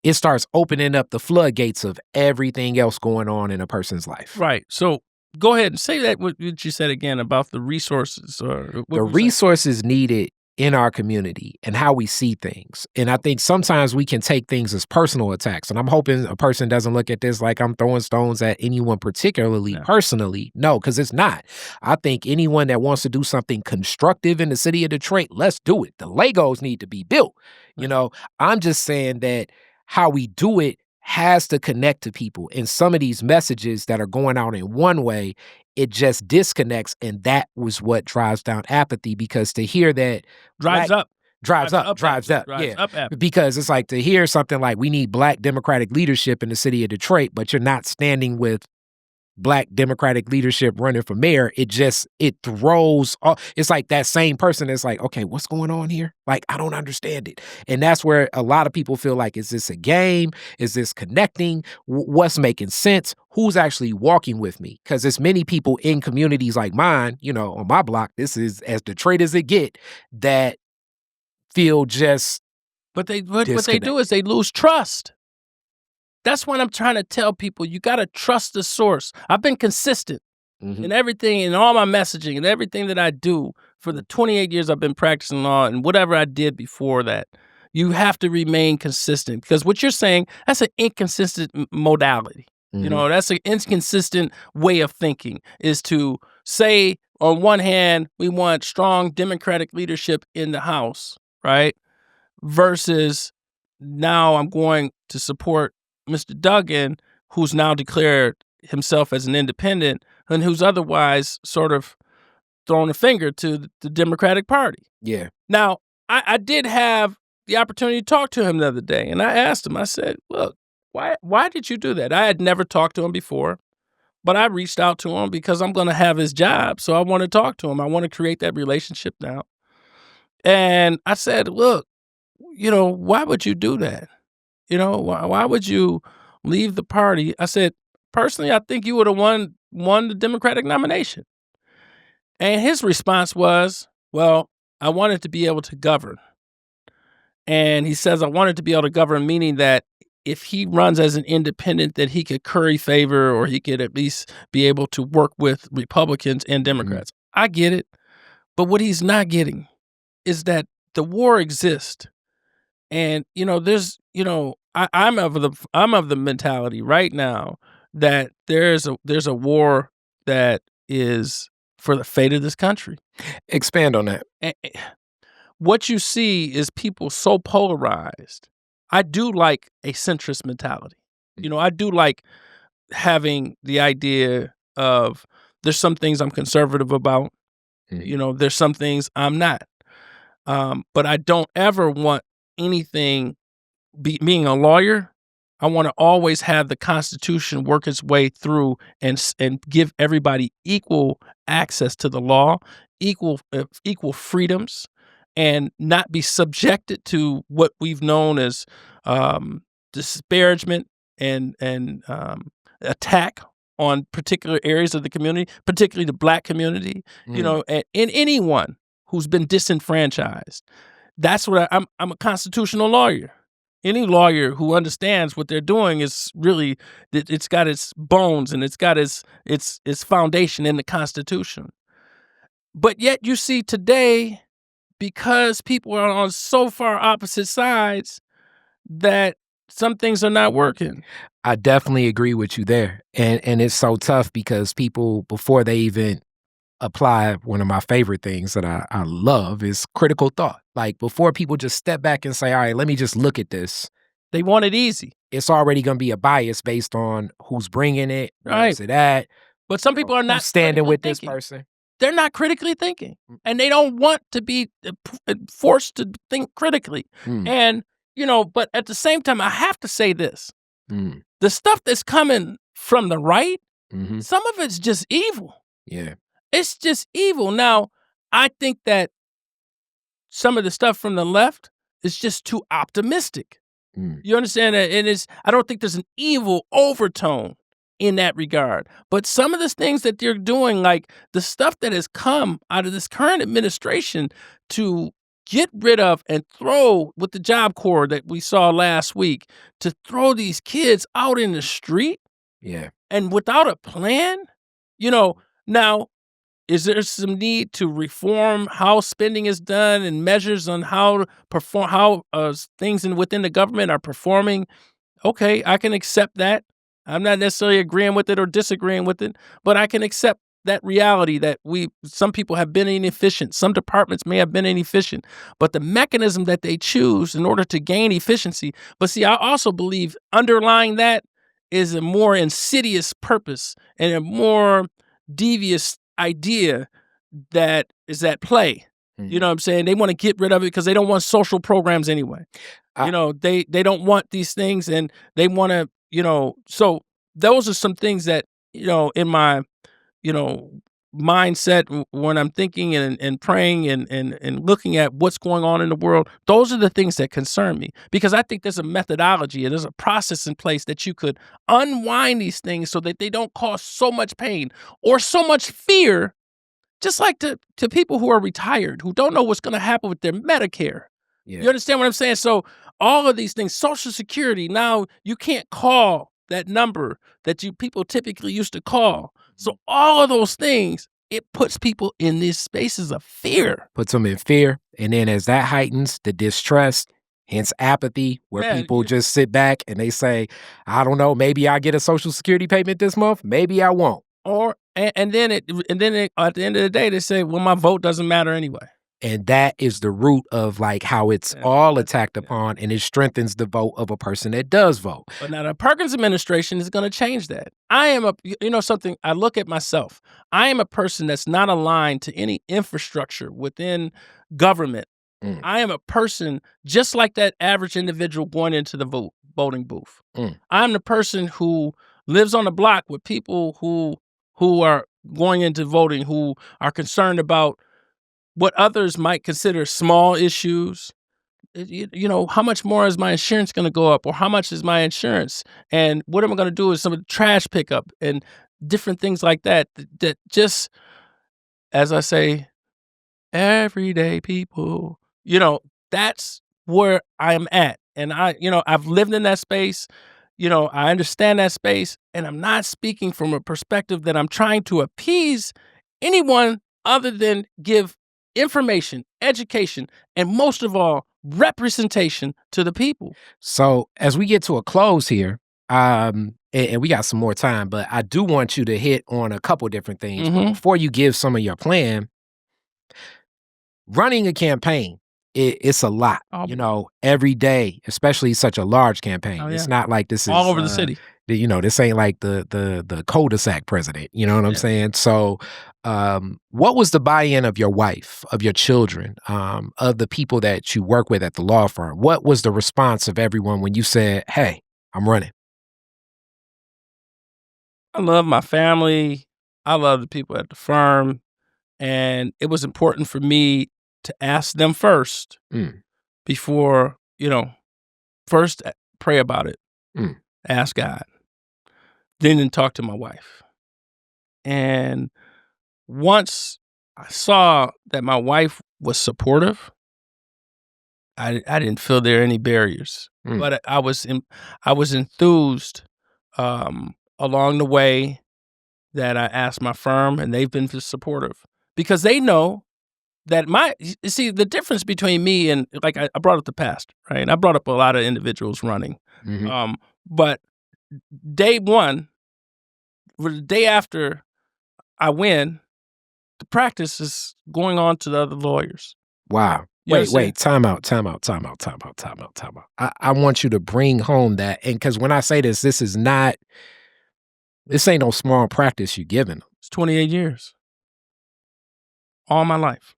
it starts opening up the floodgates of everything else going on in a person's life. right. So go ahead and say that what you said again about the resources, or what The were you saying? resources needed in our community and how we see things. And I think sometimes we can take things as personal attacks. And I'm hoping a person doesn't look at this like I'm throwing stones at anyone particularly Yeah. personally. No, because it's not. I think anyone that wants to do something constructive in the city of Detroit, let's do it. The Legos need to be built. You Right. know, I'm just saying that how we do it has to connect to people. And some of these messages that are going out in one way, it just disconnects, and that was what drives down apathy, because to hear that Drives black up. drives up, Drives yeah. up app. Because it's like to hear something like we need black democratic leadership in the city of Detroit, but you're not standing with black democratic leadership running for mayor, it throws off. It's like that same person that's like, okay, what's going on here? Like, I don't understand it. And that's where a lot of people feel like, is this a game? Is this connecting? What's making sense? Who's actually walking with me? Because there's many people in communities like mine, on my block, this is as Detroit as it get, that feel just But what they disconnect. do is they lose trust. That's what I'm trying to tell people. You got to trust the source. I've been consistent in Mhm. everything, in all my messaging and everything that I do for the 28 years I've been practicing law and whatever I did before that. You have to remain consistent, because what you're saying, that's an inconsistent modality. Mhm. That's an inconsistent way of thinking, is to say, on one hand, we want strong Democratic leadership in the House, right? Versus now I'm going to support Mr. Duggan, who's now declared himself as an independent and who's otherwise sort of thrown a finger to the Democratic Party. Yeah. Now, I did have the opportunity to talk to him the other day, and I asked him, I said, look, why did you do that? I had never talked to him before, but I reached out to him because I'm going to have his job. So I want to talk to him. I want to create that relationship now. And I said, look, why would you do that? Why would you leave the party? I said, personally, I think you would have won the Democratic nomination. And his response was, well, I wanted to be able to govern. And he says, I wanted to be able to govern, meaning that if he runs as an independent, that he could curry favor, or he could at least be able to work with Republicans and Mhm. Democrats. I get it. But what he's not getting is that the war exists. And I'm of the mentality right now that there's a war that is for the fate of this country. Expand on that. And what you see is people so polarized. I do like a centrist mentality. I do like having the idea of, there's some things I'm conservative about. Mhm. There's some things I'm not. But I don't ever want anything. Being a lawyer, I want to always have the Constitution work its way through and give everybody equal access to the law, equal freedoms, and not be subjected to what we've known as disparagement and attack on particular areas of the community, particularly the Black community. Mm. And anyone who's been disenfranchised. That's what I'm a constitutional lawyer. Any lawyer who understands what they're doing is really, it's got its bones and it's got its foundation in the Constitution. But yet you see today, because people are on so far opposite sides, that some things are not working. I definitely agree with you there. And it's so tough because people, before they even apply, one of my favorite things that I love is critical thought. Like before people just step back and say, all right, let me just look at this, They want it easy, it's already going to be a bias based on who's bringing it, where right? is it at, But some people are who's not standing critically with this thinking. person. They're not critically thinking, Mm, and they don't want to be forced to think critically. mm, And, but at the same time, I have to say this. mm, The stuff that's coming from the right, mhm. some of it's just evil. Yeah. It's just evil. Now, I think that some of the stuff from the left is just too optimistic. Mm, You understand that? And I don't think there's an evil overtone in that regard. But some of the things that they're doing, like the stuff that has come out of this current administration to get rid of and throw with the Job Corps that we saw last week, to throw these kids out in the street yeah. and without a plan, now is there some need to reform how spending is done and measures on how to perform, how things within the government are performing? Okay, I can accept that. I'm not necessarily agreeing with it or disagreeing with it, but I can accept that reality that some people have been inefficient. Some departments may have been inefficient, but the mechanism that they choose in order to gain efficiency. But see, I also believe underlying that is a more insidious purpose and a more devious idea that is at play. You Mm. know what I'm saying? They want to get rid of it because they don't want social programs anyway. I They don't want these things, and they want to, so those are some things that, in my, you know, mindset when I'm thinking and praying and looking at what's going on in the world. Those are the things that concern me because I think there's a methodology and there's a process in place that you could unwind these things so that they don't cause so much pain or so much fear, just like to people who are retired, who don't know what's going to happen with their Medicare. yeah. You understand what I'm saying? So all of these things, Social Security, now you can't call that number that you people typically used to call. So all of those things, it puts people in these spaces of fear. Puts them in fear, and then as that heightens, the distrust, hence apathy, where Man, people just sit back and they say, "I don't know, maybe I get a Social Security payment this month, maybe I won't." and then at the end of the day, they say, "Well, my vote doesn't matter anyway." And that is the root of, like, how it's And all that's attacked yeah. upon, and it strengthens the vote of a person that does vote. But now the Perkins administration is going to change that. I am something. I look at myself. I am a person that's not aligned to any infrastructure within government. Mm, I am a person just like that average individual going into the voting booth. mm, I'm the person who lives on the block with people who are going into voting, who are concerned about what others might consider small issues. How much more is my insurance going to go up, or how much is my insurance, and what am I going to do with some of the trash pickup and different things like that. That just, as I say, everyday people. That's where I'm at. And I've lived in that space. I understand that space. And I'm not speaking from a perspective that I'm trying to appease anyone other than give information, education, and most of all, representation to the people. So, as we get to a close here, and we got some more time, but I do want you to hit on a couple different things. But Hmm. before you give some of your plan, running a campaign, it's a lot, Oh, every day, especially such a large oh, campaign. yeah. It's not like this All is, over the city. this ain't like the cul-de-sac president. You know what I'm Yeah. saying? So, what was the buy-in of your wife, of your children, of the people that you work with at the law firm? What was the response of everyone when you said, "Hey, I'm running"? I love my family. I love the people at the firm. And it was important for me to ask them first Mm, before, first pray about it, mm, ask God, then talk to my wife. And once I saw that my wife was supportive, I didn't feel there any barriers, mm. but I was enthused along the way that I asked my firm, and they've been supportive because they know that you see, the difference between me and, like, I brought up the past, right? I brought up a lot of individuals running, Mhm. but day one, or the day after I win, the practice is going on to the other lawyers. Wow. You understand? Wait, time out, time out, time out, time out, time out, time out. I want you to bring home that, and because when I say this, this ain't no small practice you giving them. It's 28 years. All my life.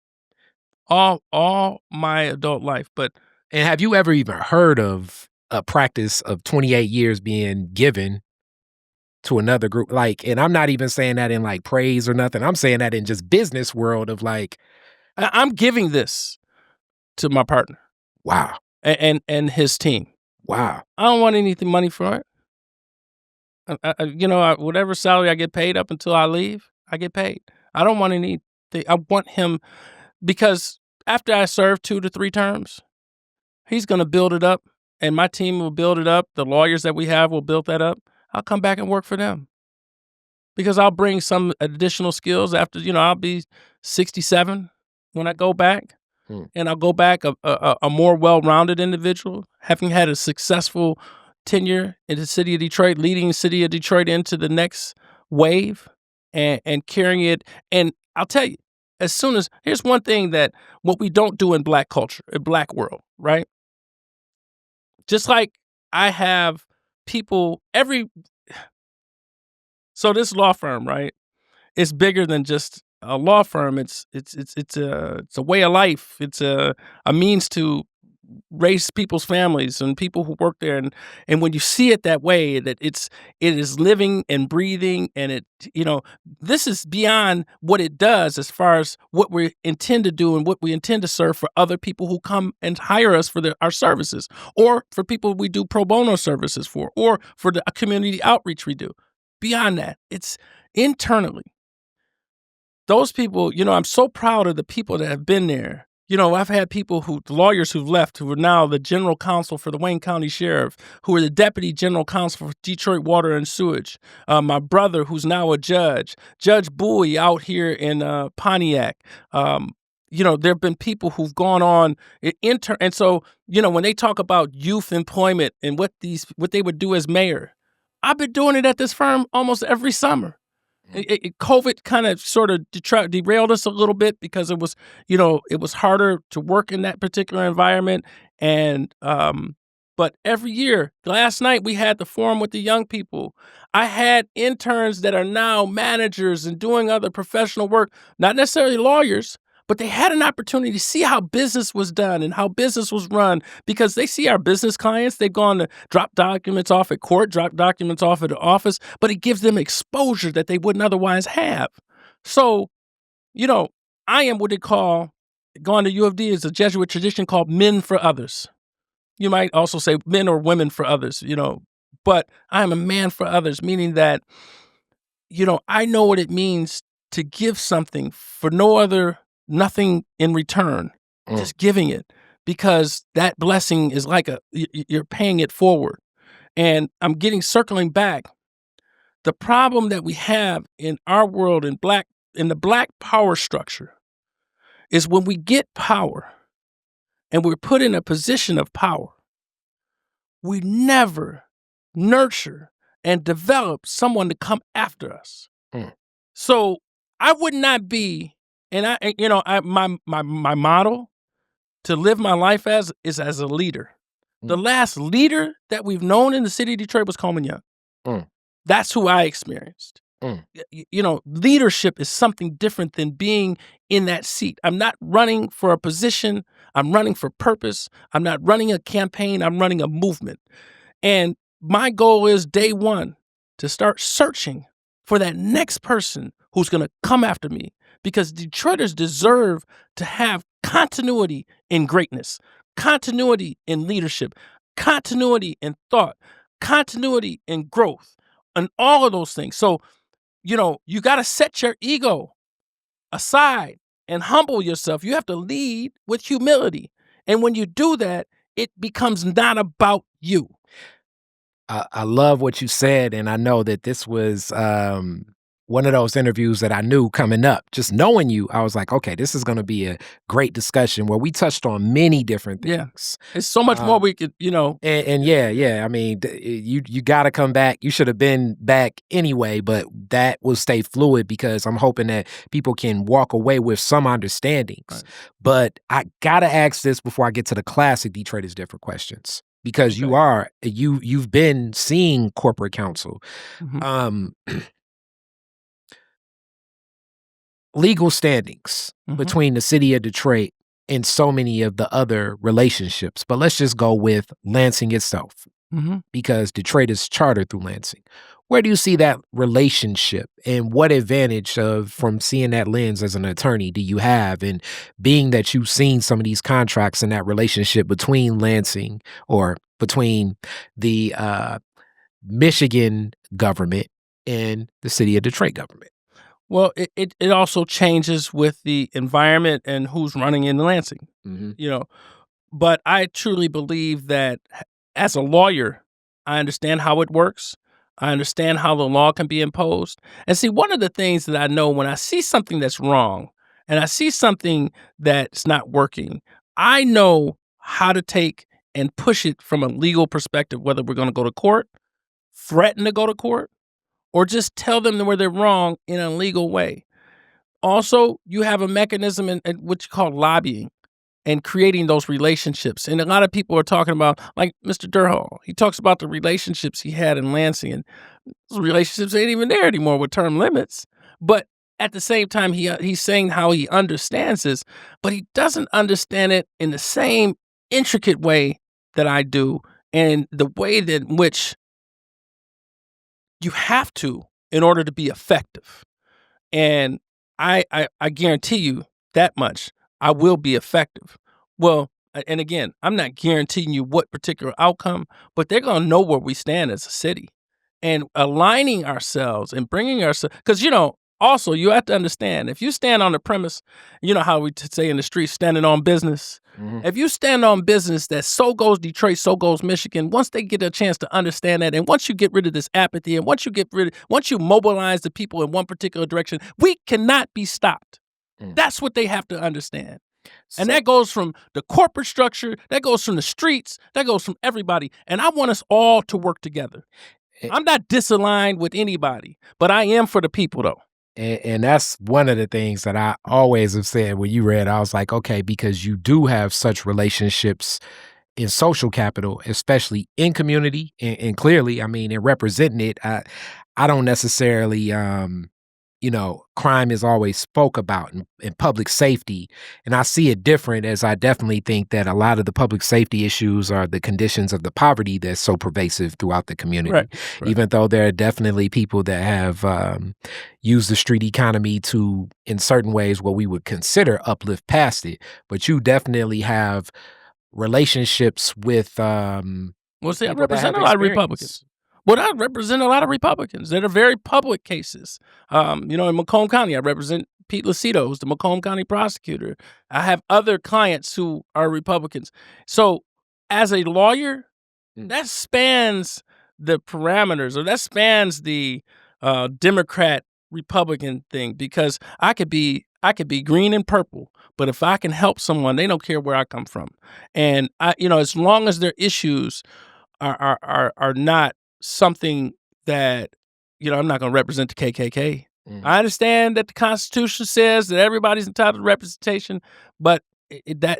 All my adult life. But And have you ever even heard of a practice of 28 years being given to another group? Like, and I'm not even saying that in like praise or nothing. I'm saying that in just business world of like, I'm giving this to my partner wow, and his team. wow. I don't want anything money for it. Whatever salary I get paid up until I leave, I get paid. I don't want anything. I want him, because after I serve 2 to 3 terms, he's going to build it up, and my team will build it up. The lawyers that we have will build that up. I'll come back and work for them because I'll bring some additional skills after, I'll be 67 when I go back. And I'll go back a more well-rounded individual, having had a successful tenure in the city of Detroit, leading the city of Detroit into the next wave and carrying it. And I'll tell you, here's one thing that what we don't do in Black culture, in Black world, right? Just like I have people so this law firm, right? It's bigger than just a law firm. It's a way of life. It's a means to raise people's families and people who work there. And when you see it that way, that it is living and breathing, and this is beyond what it does as far as what we intend to do and what we intend to serve for other people who come and hire us for our services, or for people we do pro bono services for, or for the community outreach we do. Beyond that, it's internally. Those people, I'm so proud of the people that have been there. I've had the lawyers who've left, who are now the general counsel for the Wayne County Sheriff, who are the deputy general counsel for Detroit Water and Sewage. My brother, who's now a judge, Judge Bowie out here in Pontiac. There have been people who've gone on and so, when they talk about youth employment and what they would do as mayor, I've been doing it at this firm almost every summer. COVID kind of sort of derailed us a little bit because it was harder to work in that particular environment. And but every year, last night we had the forum with the young people. I had interns that are now managers and doing other professional work, not necessarily lawyers, but they had an opportunity to see how business was done and how business was run, because they see our business clients. They've gone to drop documents off at court, drop documents off at the office, but it gives them exposure that they wouldn't otherwise have. So, I am what they call, going to U of D is a Jesuit tradition called men for others. You might also say men or women for others, but I am a man for others, meaning that, I know what it means to give something for nothing in return, just giving it, because that blessing is like you're paying it forward. And I'm circling back. The problem that we have in our world in the Black power structure is when we get power and we're put in a position of power, we never nurture and develop someone to come after us. So I would not be, my model to live my life as is as a leader. The last leader that we've known in the city of Detroit was Coleman Young. That's who I experienced. Leadership is something different than being in that seat. I'm not running for a position. I'm running for purpose. I'm not running a campaign. I'm running a movement. And my goal is day one to start searching for that next person who's going to come after me, because Detroiters deserve to have continuity in greatness, continuity in leadership, continuity in thought, continuity in growth, and all of those things. So, you got to set your ego aside and humble yourself. You have to lead with humility. And when you do that, it becomes not about you. I love what you said, and I know that this was one of those interviews that I knew coming up. Just knowing you, I was like, okay, this is going to be a great discussion where we touched on many different Yeah. things. It's so much more we could, And yeah. I mean, you got to come back. You should have been back anyway, but that will stay fluid because I'm hoping that people can walk away with some understandings. Right. But I gotta ask this before I get to the classic Detroit is different questions because Okay. you've been seeing corporate counsel. Mhm. Um, legal standings Mhm. between the city of Detroit and so many of the other relationships. But let's just go with Lansing itself Mhm. because Detroit is chartered through Lansing. Where do you see that relationship and what advantage from seeing that lens as an attorney do you have? And being that you've seen some of these contracts and that relationship between Lansing or between the Michigan government and the city of Detroit government. Well, it also changes with the environment and who's running in Lansing, Mm-hmm. you know. But I truly believe that as a lawyer, I understand how it works. I understand how the law can be imposed. And see, one of the things that I know when I see something that's wrong and I see something that's not working, I know how to take and push it from a legal perspective, whether we're going to go to court, threaten to go to court, or just tell them where they're wrong in a legal way. Also, you have a mechanism in what you call lobbying and creating those relationships. And a lot of people are talking about, like Mr. Durhall, he talks about the relationships he had in Lansing, and those relationships ain't even there anymore with term limits. But at the same time, he's saying how he understands this, but he doesn't understand it in the same intricate way that I do, and the way that in which you have to in order to be effective. And I guarantee you that much. I will be effective. Well, and again, I'm not guaranteeing you what particular outcome, but they're going to know where we stand as a city and aligning ourselves and bringing ourselves. Because, also, you have to understand if you stand on the premise, you know how we say in the streets, standing on business. Mm-hmm. If you stand on business that so goes Detroit, so goes Michigan, once they get a chance to understand that, and once you get rid of this apathy, and once you mobilize the people in one particular direction, we cannot be stopped. Mm. That's what they have to understand. And So, that goes from the corporate structure, that goes from the streets, that goes from everybody. And I want us all to work together. a- I'm not disaligned with anybody, but I am for the people, though. and that's one of the things that I always have said when you read, I was like, okay, because you do have such relationships in social capital, especially in community, and clearly, I mean, in representing it, I don't necessarily, crime is always spoke about in public safety, and I see it different as I definitely think that a lot of the public safety issues are the conditions of the poverty that's so pervasive throughout the community. Right. Right. Even though there are definitely people that have used the street economy to, in certain ways, what we would consider uplift past it, but you definitely have relationships with Well, see, I people that represent have a lot of experience. Republicans. Well, I represent a lot of Republicans that are very public cases. In Macomb County, I represent Pete Lucido, who's the Macomb County prosecutor. I have other clients who are Republicans. So, as a lawyer, Mm. that spans the parameters, or that spans the Democrat Republican thing, because I could be green and purple, but if I can help someone, they don't care where I come from. And as long as their issues are not something that, I'm not going to represent the KKK. Mm. I understand that the Constitution says that everybody's entitled to representation, but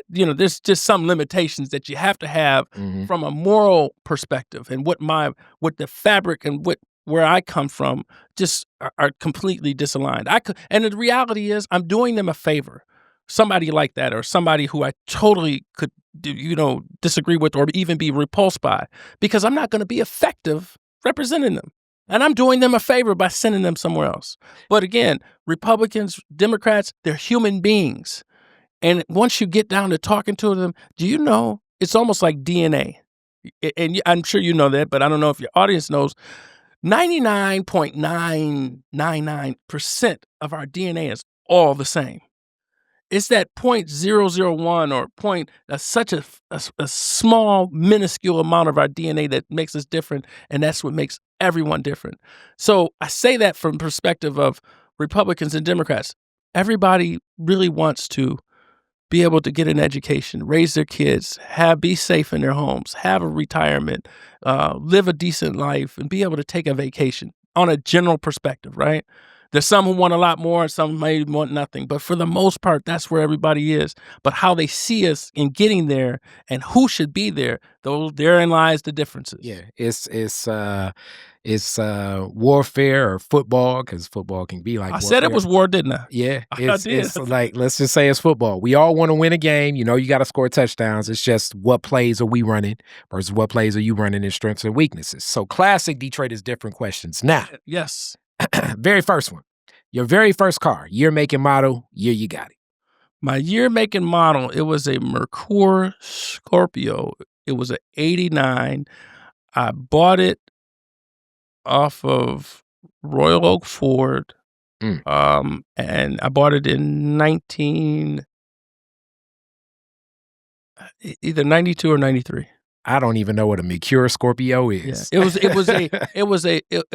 there's just some limitations that you have to have Mhm. from a moral perspective, and what the fabric and where I come from just are completely disaligned. And the reality is, I'm doing them a favor. Somebody like that, or somebody who I totally could disagree with or even be repulsed by, because I'm not going to be effective representing them. And I'm doing them a favor by sending them somewhere else. But again, Republicans, Democrats, they're human beings. And once you get down to talking to them, do you know it's almost like DNA? And I'm sure you know that, but I don't know if your audience knows. 99.999% of our DNA is all the same. It's that 0.001 or such a small, minuscule amount of our DNA that makes us different, and that's what makes everyone different. So I say that from perspective of Republicans and Democrats. Everybody really wants to be able to get an education, raise their kids, be safe in their homes, have a retirement, live a decent life, and be able to take a vacation on a general perspective, right? There's some who want a lot more and some may want nothing. But for the most part, that's where everybody is. But how they see us in getting there and who should be there, therein lies the differences. Yeah, it's warfare or football, because football can be like I warfare. said it was war, didn't I? Yeah, I did. it's like, let's just say it's football. We all want to win a game. You know, you got to score touchdowns. It's just what plays are we running versus what plays are you running in strengths and weaknesses. So classic Detroit is different questions. Now, Yes. very first one, your very first car, year, make, and model, year you got it. My year, make, and model, it was a Merkur Scorpio. It was an 89. I bought it off of Royal Oak Ford. And I bought it in either 92 or 93. I don't even know what a Merkur Scorpio is. Yeah. It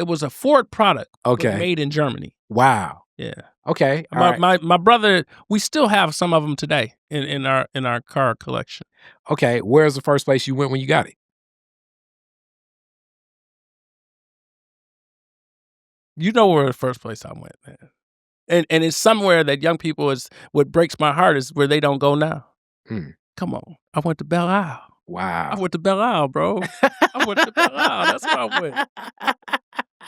was a Ford product. Okay. But made in Germany. Wow. Yeah. Okay. My brother, we still have some of them today in our car collection. Okay. Where's the first place you went when you got it? You know where the first place I went, man. And it's somewhere that young people what breaks my heart is where they don't go now. Come on. I went to Belle Isle. Wow. I went to Belle Isle, bro. I went to Belle Isle. That's where I went.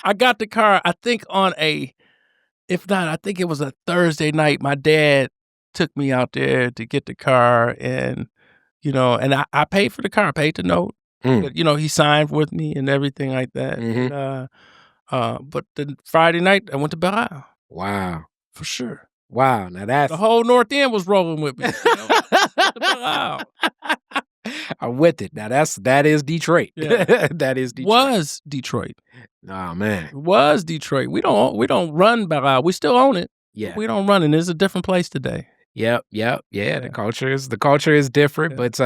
I got the car, I think I think it was a Thursday night. My dad took me out there to get the car, and, and I paid for the car. I paid the note. But, he signed with me and everything like that. But the Friday night, I went to Belle Isle. Wow. For sure. Wow. Now that's... The whole North End was rolling with me. Wow. I'm with it. Now that is Detroit. Yeah. That is Detroit. Was Detroit. Oh man. Was Detroit. We don't run Belle Isle. We still own it. Yeah. We don't run it. It's a different place today. Yep. Yeah. The culture is different, but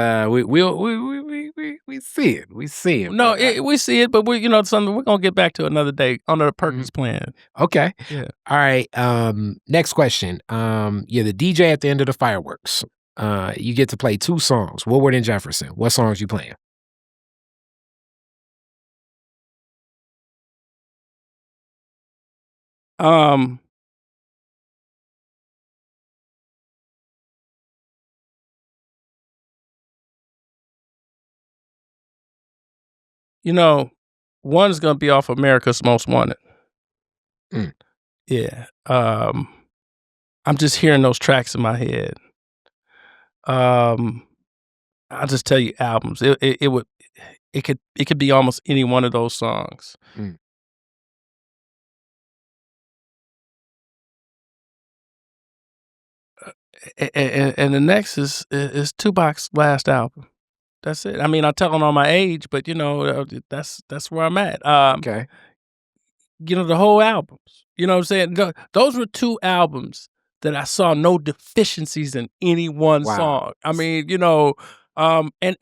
we see it. We see it. No, we see it, but something we're gonna get back to another day under the Perkins plan. Okay. Yeah. All right. Next question. You're the DJ at the end of the fireworks. You get to play 2 songs. Woodward and Jefferson. What songs you playing? One's gonna be off America's Most Wanted. Yeah. I'm just hearing those tracks in my head. I'll just tell you albums. It could be almost any one of those songs. And the next is Tupac's last album. That's it. I mean, I tell them on my age, but that's where I'm at. Okay. The whole albums. You know what I'm saying? Those were 2 albums that I saw no deficiencies in any one song. I mean, and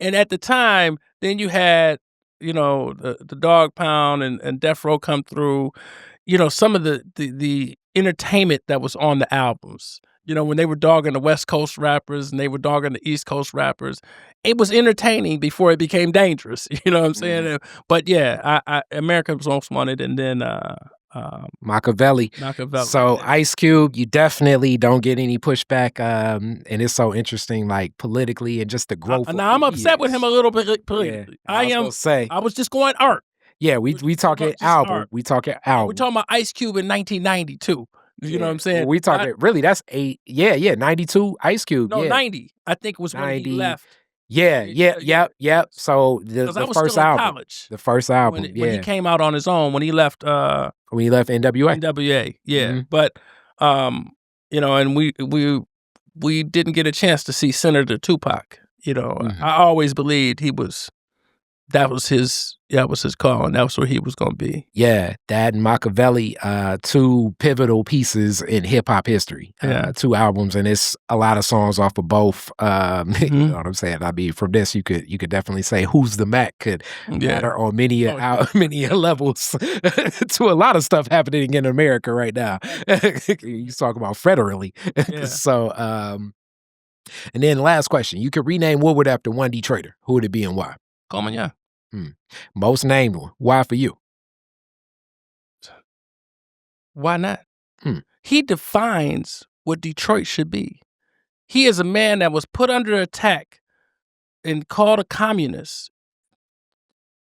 at the time, then you had, the Dog Pound and Death Row come through. Some of the entertainment that was on the albums. When they were dogging the West Coast rappers and they were dogging the East Coast rappers, it was entertaining before it became dangerous. You know what I'm saying? But yeah, America was Most Wanted, and then Machiavelli. So yeah. Ice Cube, you definitely don't get any pushback, and it's so interesting, like politically and just the growth. Now I'm upset with him a little bit politically. Yeah, I was just going art. Yeah, we talking album. Art. We talking album. We're talking about Ice Cube in 1992. You know what I'm saying? We talking really. That's 92 Ice Cube. No, yeah. 90. I think was when he left. Yep. So the first album, college. The first album, when he came out on his own, when he left NWA. NWA, yeah. But and we didn't get a chance to see Senator Tupac. I always believed he was that was his call, and that was where he was gonna be. Yeah, that and Machiavelli, two pivotal pieces in hip hop history. Yeah. Two albums, and it's a lot of songs off of both. You Mhm. know what I'm saying? I mean, from this, you could definitely say "Who's the Mac" could Yeah. matter on many Oh, yeah. many levels to a lot of stuff happening in America right now. You talk about federally. Yeah. So, and then last question: you could rename Woodward after one Detroiter. Who would it be and why? Coleman, yeah. Most named one. Why for you? Why not? Hmm. He defines what Detroit should be. He is a man that was put under attack and called a communist,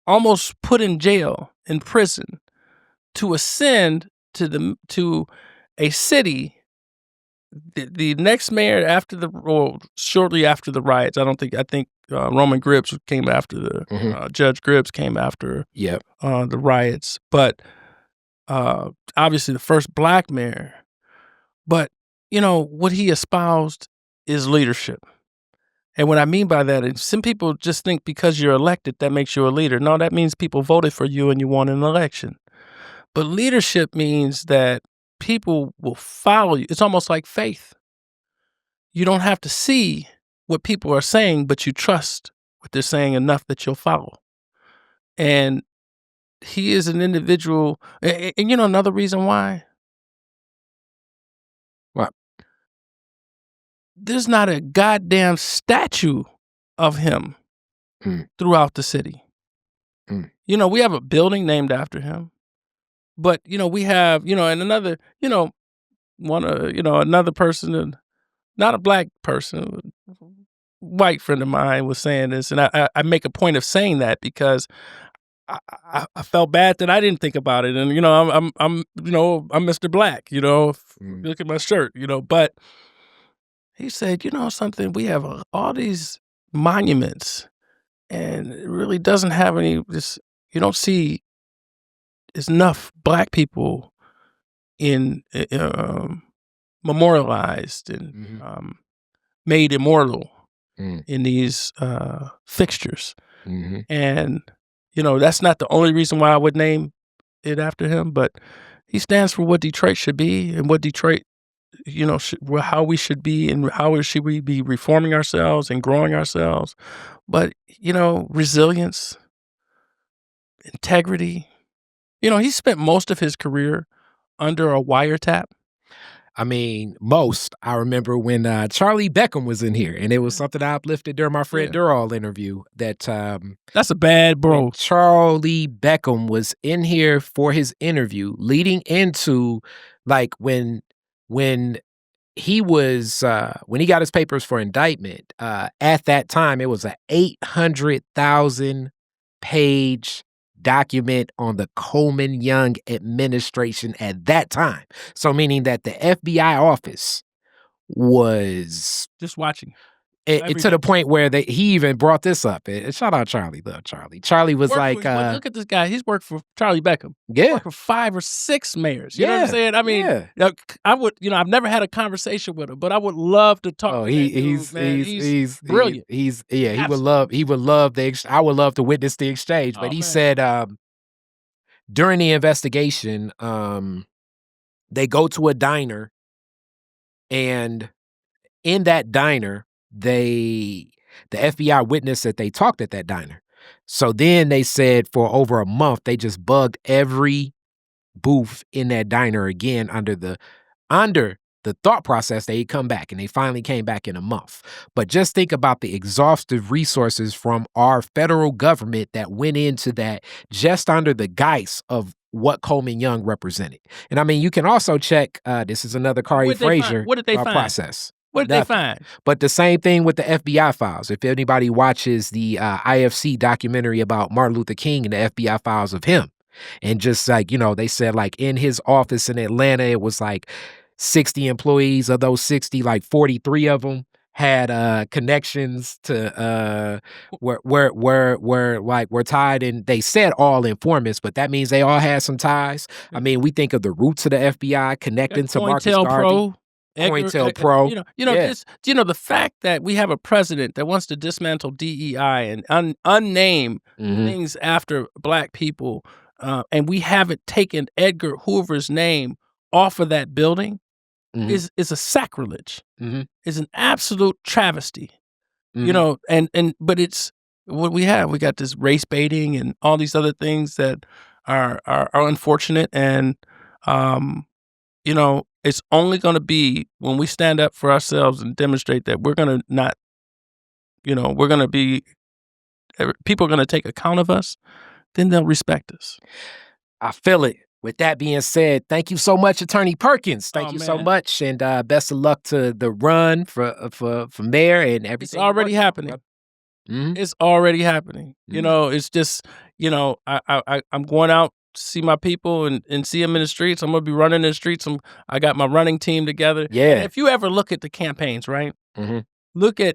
almost put in jail, in prison, to ascend to a city. The next mayor shortly after the riots, I think Roman Gribbs came after Judge Gribbs came after Yep. the riots, but obviously the first black mayor. But what he espoused is leadership. And what I mean by that is some people just think because you're elected, that makes you a leader. No, that means people voted for you and you won an election. But leadership means that people will follow you. It's almost like faith. You don't have to see what people are saying, but you trust what they're saying enough that you'll follow. And he is an individual. And another reason why? What? There's not a goddamn statue of him throughout the city. We have a building named after him, but we have and another another person, not a black person, white friend of mine was saying this, and I make a point of saying that because I felt bad that I didn't think about it, and I'm Mr. Black, look at my shirt, but he said, something, we have all these monuments, and it really doesn't have any. You don't see enough black people in memorialized and made immortal in these fixtures. And that's not the only reason why I would name it after him, but he stands for what Detroit should be and what Detroit, how we should be and how should we be reforming ourselves and growing ourselves. But resilience, integrity. He spent most of his career under a wiretap. I mean, I remember when Charlie Beckham was in here, and it was something I uplifted during my Fred Durrell interview. That's a bad bro. Charlie Beckham was in here for his interview, leading into like when he was when he got his papers for indictment. At that time, it was a 800,000 page document on the Coleman Young administration at that time. So meaning that the FBI office was just watching it to the point where he even brought this up. Shout out Charlie, love Charlie. Charlie was like, look at this guy. He's worked for Charlie Beckham. Yeah, he's worked for 5 or 6 mayors. You know what I'm saying? I mean, I would, I've never had a conversation with him, but I would love to talk. He's brilliant. He would love I would love to witness the exchange. But he said during the investigation, they go to a diner, and in that diner, the FBI witnessed that they talked at that diner. So then they said for over a month, they just bugged every booth in that diner again under the thought process they'd come back, and they finally came back in a month. But just think about the exhaustive resources from our federal government that went into that just under the guise of what Coleman Young represented. And I mean, you can also check, this is another Khary Frazier process. What did they find? But the same thing with the FBI files. If anybody watches the IFC documentary about Martin Luther King and the FBI files of him, and just like, they said like in his office in Atlanta, it was like 60 employees. Of those 60, like 43 of them had connections to were tied, and they said all informants, but that means they all had some ties. I mean, we think of the roots of the FBI connecting to Marcus Garvey. COINTELPRO. Yeah. Just the fact that we have a president that wants to dismantle DEI and unname Mhm. things after Black people, and we haven't taken Edgar Hoover's name off of that building Mhm. is a sacrilege. Mhm. Is an absolute travesty. Mhm. But it's what we have. We got this race baiting and all these other things that are unfortunate, and it's only going to be when we stand up for ourselves and demonstrate that we're going to not, we're going to be people are going to take account of us, then they'll respect us. I feel it. With that being said, thank you so much, Attorney Perkins. Thank Oh, you so man. much, and best of luck to the run for mayor and everything. It's already happening. Mhm. It's already happening. Mhm. It's just, I'm going out to see my people and see them in the streets. I'm gonna be running in the streets. I got my running team together. Yeah. And if you ever look at the campaigns, right? Mhm.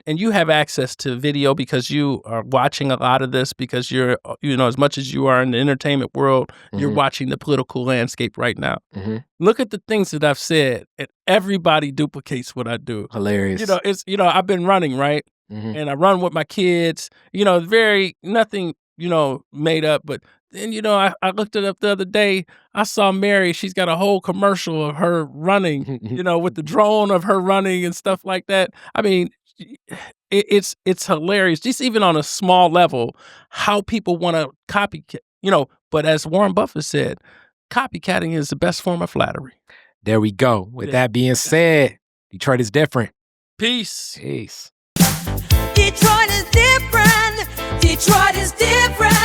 And you have access to video because you are watching a lot of this because you're, as much as you are in the entertainment world, you're Mhm. watching the political landscape right now. Mhm. Look at the things that I've said, and everybody duplicates what I do. Hilarious. I've been running, right? Mhm. And I run with my kids, very nothing, made up. But then, I looked it up the other day. I saw Mary, she's got a whole commercial of her running, with the drone of her running and stuff like that. I mean, it's hilarious, just even on a small level, how people want to copycat, but as Warren Buffett said, copycatting is the best form of flattery. There we go. With Yeah. that being said, Detroit is different. Peace. Peace. Detroit is different. Detroit is different.